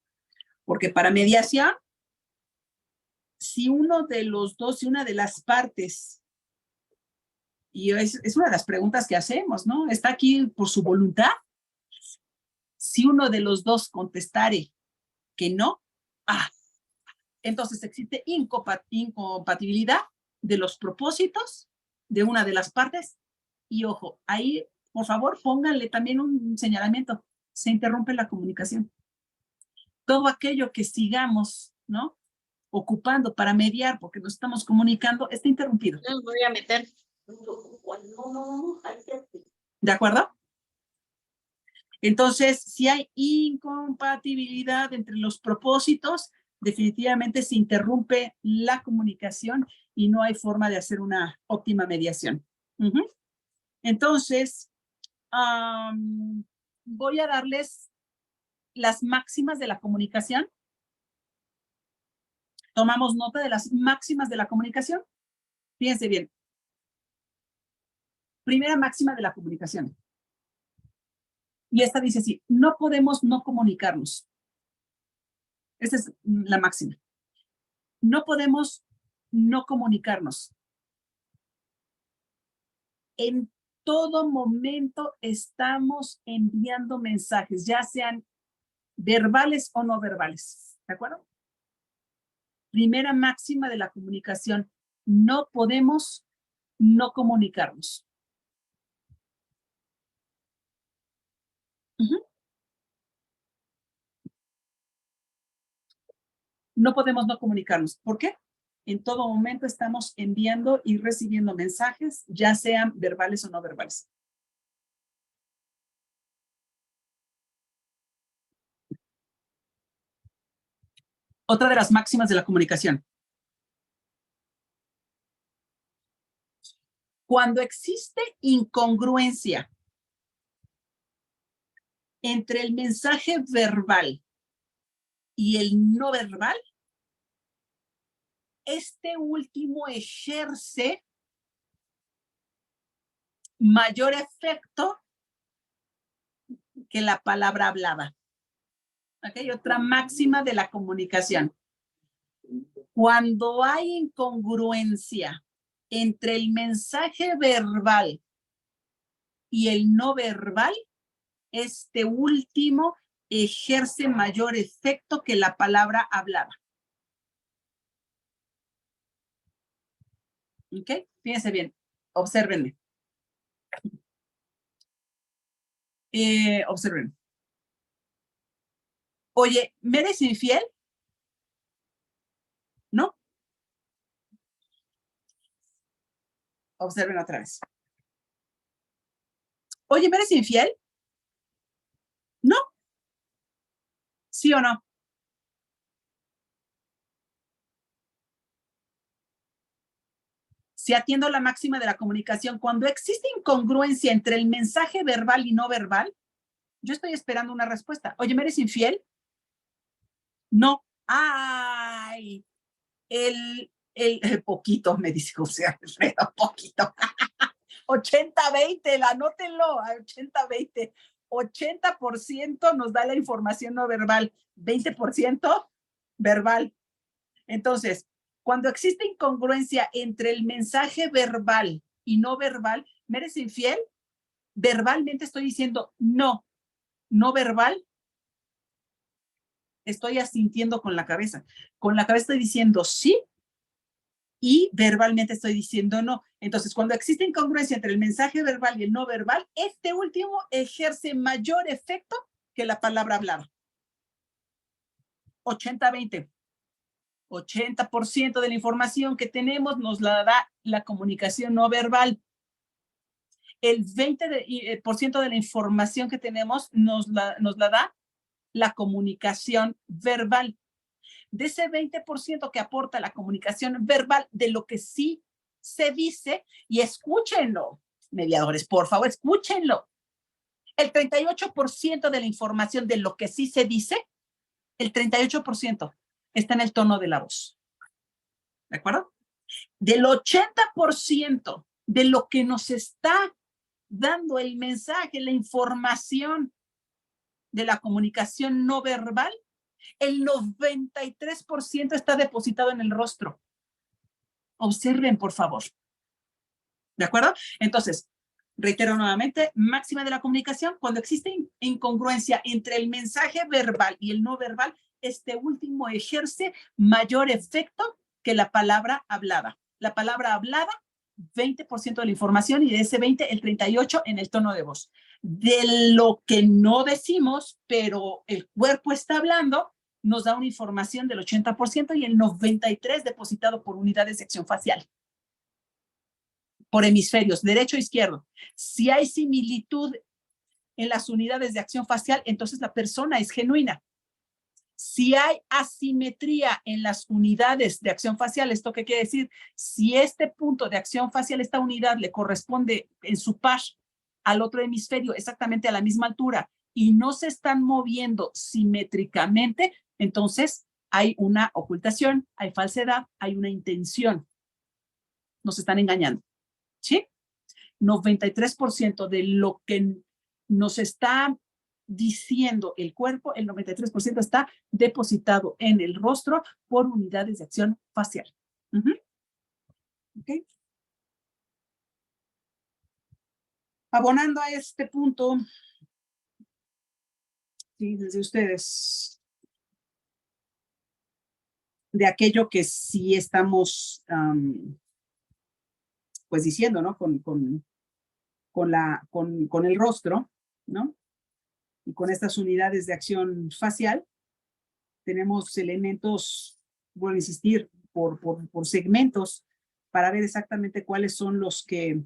porque para mediación, si uno de los dos, si una de las partes, y es una de las preguntas que hacemos, ¿no? ¿Está aquí por su voluntad? Si uno de los dos contestare que no, entonces existe incompatibilidad de los propósitos de una de las partes. Y ojo, ahí, por favor, pónganle también un señalamiento. Se interrumpe la comunicación. Todo aquello que sigamos, ¿no?, ocupando para mediar, porque nos estamos comunicando, está interrumpido. Los voy a meter. ¿De acuerdo? Entonces, si hay incompatibilidad entre los propósitos, definitivamente se interrumpe la comunicación y no hay forma de hacer una óptima mediación. Entonces, voy a darles las máximas de la comunicación. Tomamos nota de las máximas de la comunicación. Fíjense bien. Primera máxima de la comunicación. Y esta dice así: no podemos no comunicarnos. Esa es la máxima. No podemos no comunicarnos. En todo momento estamos enviando mensajes, ya sean verbales o no verbales. ¿De acuerdo? Primera máxima de la comunicación: no podemos no comunicarnos. No podemos no comunicarnos. ¿Por qué? En todo momento estamos enviando y recibiendo mensajes, ya sean verbales o no verbales. Otra de las máximas de la comunicación. Cuando existe incongruencia entre el mensaje verbal y el no verbal, este último ejerce mayor efecto que la palabra hablada. ¿Ok? Otra máxima de la comunicación. Cuando hay incongruencia entre el mensaje verbal y el no verbal, este último ejerce mayor efecto que la palabra hablada. ¿Ok? Fíjense bien, obsérvenme. Observen. Oye, ¿me eres infiel? ¿No? Observen otra vez. Oye, ¿me eres infiel? ¿No? ¿Sí o no? Si atiendo la máxima de la comunicación, cuando existe incongruencia entre el mensaje verbal y no verbal, yo estoy esperando una respuesta. Oye, ¿me eres infiel? No. Ay, el poquito, me dice José Alfredo, poquito. 80-20, anótenlo, 80-20. 80% nos da la información no verbal, 20% verbal. Entonces, cuando existe incongruencia entre el mensaje verbal y no verbal, ¿me eres infiel? Verbalmente estoy diciendo no, no verbal. Estoy asintiendo con la cabeza. Con la cabeza estoy diciendo sí y verbalmente estoy diciendo no. Entonces, cuando existe incongruencia entre el mensaje verbal y el no verbal, este último ejerce mayor efecto que la palabra hablada. 80-20. 80% de la información que tenemos nos la da la comunicación no verbal. El 20% de la información que tenemos nos la da la comunicación verbal. De ese 20% que aporta la comunicación verbal, de lo que sí se dice, y escúchenlo, mediadores, por favor, escúchenlo. El 38% de la información de lo que sí se dice, el 38% está en el tono de la voz. ¿De acuerdo? Del 80% de lo que nos está dando el mensaje, la información de la comunicación no verbal, el 93% está depositado en el rostro. Observen, por favor. ¿De acuerdo? Entonces, reitero nuevamente, máxima de la comunicación, cuando existe incongruencia entre el mensaje verbal y el no verbal, este último ejerce mayor efecto que la palabra hablada. La palabra hablada, 20% de la información, y de ese 20, el 38% en el tono de voz. De lo que no decimos, pero el cuerpo está hablando, nos da una información del 80% y el 93% depositado por unidades de acción facial. Por hemisferios, derecho e izquierdo. Si hay similitud en las unidades de acción facial, entonces la persona es genuina. Si hay asimetría en las unidades de acción facial, ¿esto qué quiere decir? Si este punto de acción facial, esta unidad le corresponde en su par al otro hemisferio exactamente a la misma altura y no se están moviendo simétricamente, entonces hay una ocultación, hay falsedad, hay una intención. Nos están engañando. ¿Sí? 93% de lo que nos está diciendo el cuerpo, el 93% está depositado en el rostro por unidades de acción facial. ¿Ok? Abonando a este punto, ¿sí? Desde ustedes, de aquello que sí estamos pues diciendo, ¿no? Con el rostro, ¿no? Y con estas unidades de acción facial, tenemos elementos, voy a insistir, por segmentos, para ver exactamente cuáles son los que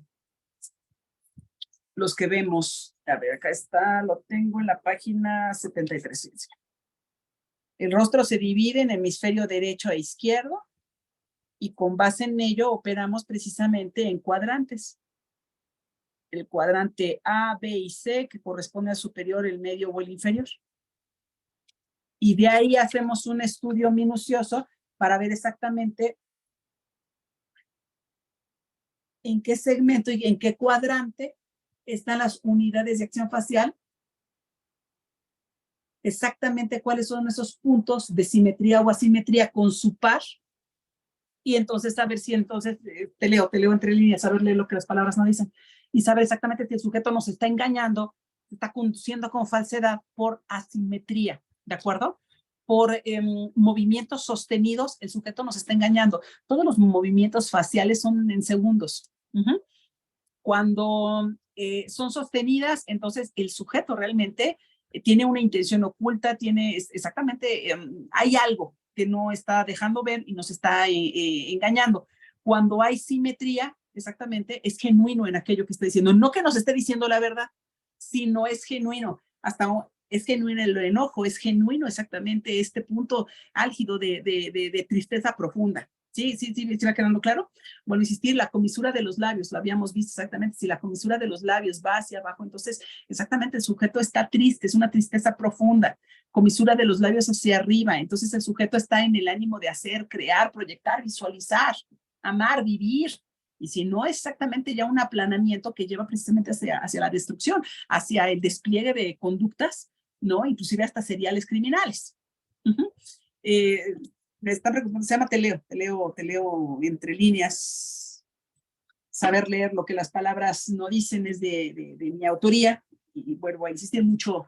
vemos. A ver, acá está, lo tengo en la página 73. El rostro se divide en hemisferio derecho e izquierdo, y con base en ello operamos precisamente en cuadrantes. El cuadrante A, B y C, que corresponde al superior, el medio o el inferior. Y de ahí hacemos un estudio minucioso para ver exactamente en qué segmento y en qué cuadrante están las unidades de acción facial, exactamente cuáles son esos puntos de simetría o asimetría con su par, y entonces saber si entonces, te leo entre líneas, saber leer lo que las palabras no dicen, y saber exactamente si el sujeto nos está engañando, está conduciendo con falsedad por asimetría, ¿de acuerdo? Por movimientos sostenidos, el sujeto nos está engañando. Todos los movimientos faciales son en segundos. Cuando son sostenidas, entonces el sujeto realmente tiene una intención oculta, tiene exactamente, hay algo que no está dejando ver y nos está engañando. Cuando hay simetría, exactamente, es genuino en aquello que está diciendo. No que nos esté diciendo la verdad, sino es genuino. Hasta es genuino el enojo, es genuino exactamente este punto álgido de tristeza profunda. Sí, ¿me va quedando claro? Bueno, insistir, la comisura de los labios, lo habíamos visto exactamente, si la comisura de los labios va hacia abajo, entonces exactamente el sujeto está triste, es una tristeza profunda. Comisura de los labios hacia arriba, entonces el sujeto está en el ánimo de hacer, crear, proyectar, visualizar, amar, vivir. Y si no, es exactamente ya un aplanamiento que lleva precisamente hacia la destrucción, hacia el despliegue de conductas, ¿no? Inclusive hasta seriales criminales. Me están preguntando, se llama te leo entre líneas. Saber leer lo que las palabras no dicen es de mi autoría. Y vuelvo a insistir, mucho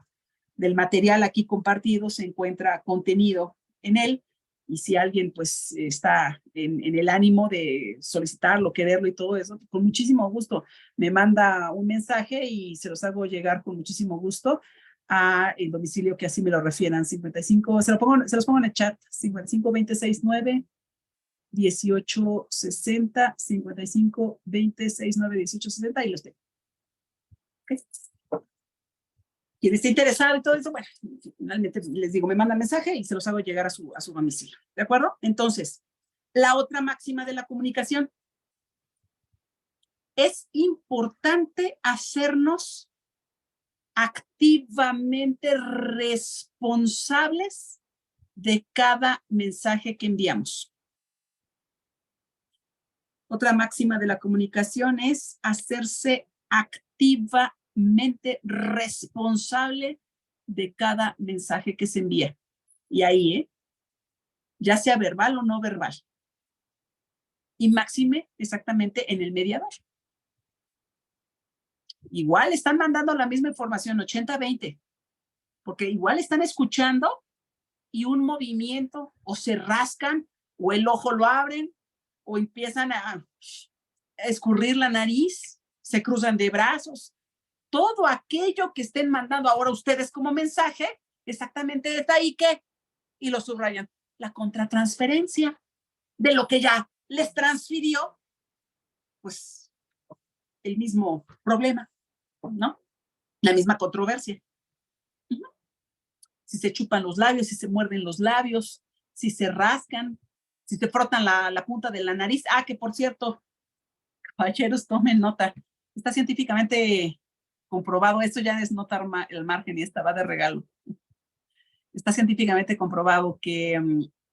del material aquí compartido se encuentra contenido en él. Y si alguien pues está en el ánimo de solicitarlo, quererlo y todo eso, con muchísimo gusto me manda un mensaje y se los hago llegar con muchísimo gusto a el domicilio que así me lo refieran. 55, se los pongo en el chat, 55 26 9 18 60, 55 26 9 18 60 y los tengo. Okay. Quien esté interesado y todo eso, bueno, finalmente les digo, me mandan mensaje y se los hago llegar a su domicilio. ¿De acuerdo? Entonces, la otra máxima de la comunicación. Es importante hacernos activamente responsables de cada mensaje que enviamos. Otra máxima de la comunicación es hacerse activamente responsable de cada mensaje que se envía. Y ahí, ya sea verbal o no verbal. Y máxime exactamente en el mediador. Igual están mandando la misma información, 80-20, porque igual están escuchando y un movimiento o se rascan o el ojo lo abren o empiezan a escurrir la nariz, se cruzan de brazos. Todo aquello que estén mandando ahora ustedes como mensaje, exactamente está ahí que, y lo subrayan, la contratransferencia de lo que ya les transfirió, pues el mismo problema, ¿no? La misma controversia. Si se chupan los labios, si se muerden los labios, si se rascan, si se frotan la punta de la nariz. Ah, que por cierto, caballeros, tomen nota. Está científicamente comprobado, esto ya es nota el margen y esta va de regalo. Está científicamente comprobado que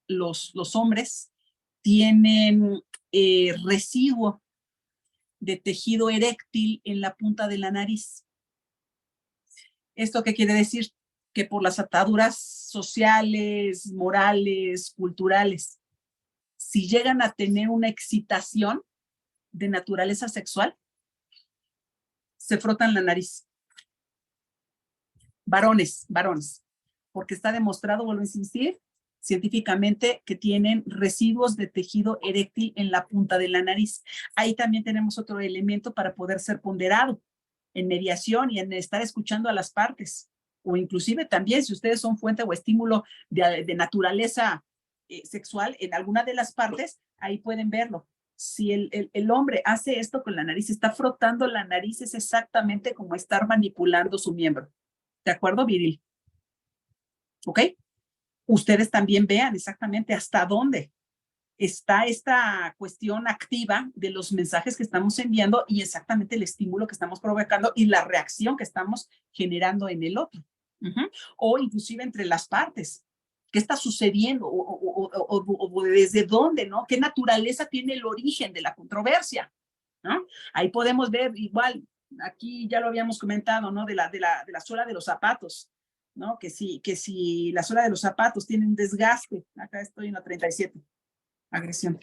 los hombres tienen residuo de tejido eréctil en la punta de la nariz. ¿Esto qué quiere decir? Que por las ataduras sociales, morales, culturales, si llegan a tener una excitación de naturaleza sexual, se frotan la nariz. Varones, porque está demostrado, vuelvo a insistir, científicamente que tienen residuos de tejido eréctil en la punta de la nariz. Ahí también tenemos otro elemento para poder ser ponderado en mediación y en estar escuchando a las partes. O inclusive también si ustedes son fuente o estímulo de naturaleza sexual en alguna de las partes, ahí pueden verlo. Si el hombre hace esto con la nariz, está frotando la nariz, es exactamente como estar manipulando su miembro. ¿De acuerdo, Viril? ¿Ok? Ustedes también vean exactamente hasta dónde está esta cuestión activa de los mensajes que estamos enviando y exactamente el estímulo que estamos provocando y la reacción que estamos generando en el otro. O inclusive entre las partes. ¿Qué está sucediendo? O desde dónde, ¿no? ¿Qué naturaleza tiene el origen de la controversia? ¿No? Ahí podemos ver igual, aquí ya lo habíamos comentado, ¿no? De la suela de los zapatos, ¿no? Que si la suela de los zapatos tiene un desgaste, acá estoy en la 37, agresión.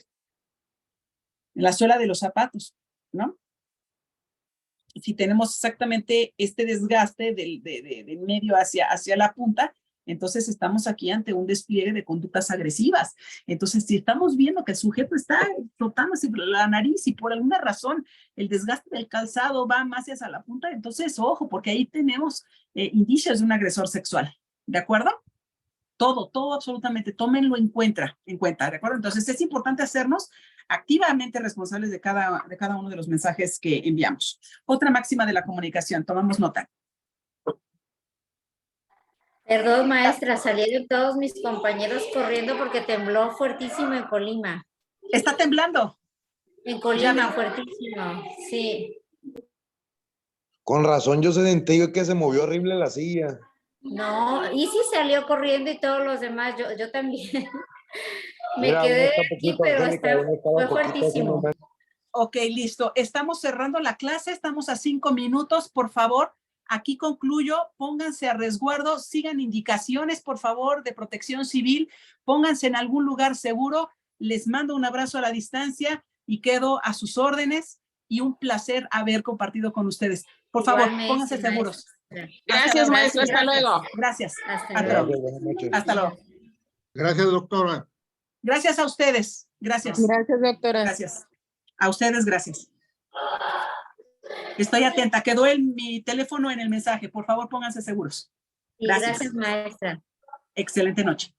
En la suela de los zapatos, ¿no? Si tenemos exactamente este desgaste del medio hacia la punta, entonces estamos aquí ante un despliegue de conductas agresivas. Entonces, si estamos viendo que el sujeto está frotándose la nariz y por alguna razón el desgaste del calzado va más hacia la punta, entonces, ojo, porque ahí tenemos indicios de un agresor sexual. ¿De acuerdo? Todo absolutamente, tómenlo en cuenta, ¿de acuerdo? Entonces, es importante hacernos activamente responsables de cada uno de los mensajes que enviamos. Otra máxima de la comunicación, tomamos nota. Perdón, maestra, salieron todos mis compañeros corriendo porque tembló fuertísimo en Colima. ¿Está temblando? En Colima, fuertísimo, sí. Con razón yo sentí que se movió horrible la silla. No, y sí salió corriendo y todos los demás, yo también. Me Mira, quedé uno está aquí, poquito, pero Angélica, uno estaba fue poquito hace un fuertísimo. momento. Ok, listo. Estamos cerrando la clase, estamos a 5 minutos, por favor. Aquí concluyo, pónganse a resguardo, sigan indicaciones, por favor, de protección civil, pónganse en algún lugar seguro. Les mando un abrazo a la distancia y quedo a sus órdenes y un placer haber compartido con ustedes. Por favor, Igualmente, pónganse seguros. maestra. Gracias, maestro. Hasta Gracias. luego. Gracias. Hasta Hasta luego. luego. Buenas noches. Hasta luego. Gracias, doctora. Gracias a ustedes. Gracias. Gracias, doctora. Gracias. A ustedes, gracias. Estoy atenta. Quedó mi teléfono en el mensaje. Por favor, pónganse seguros. Y Gracias. gracias, maestra. Excelente noche.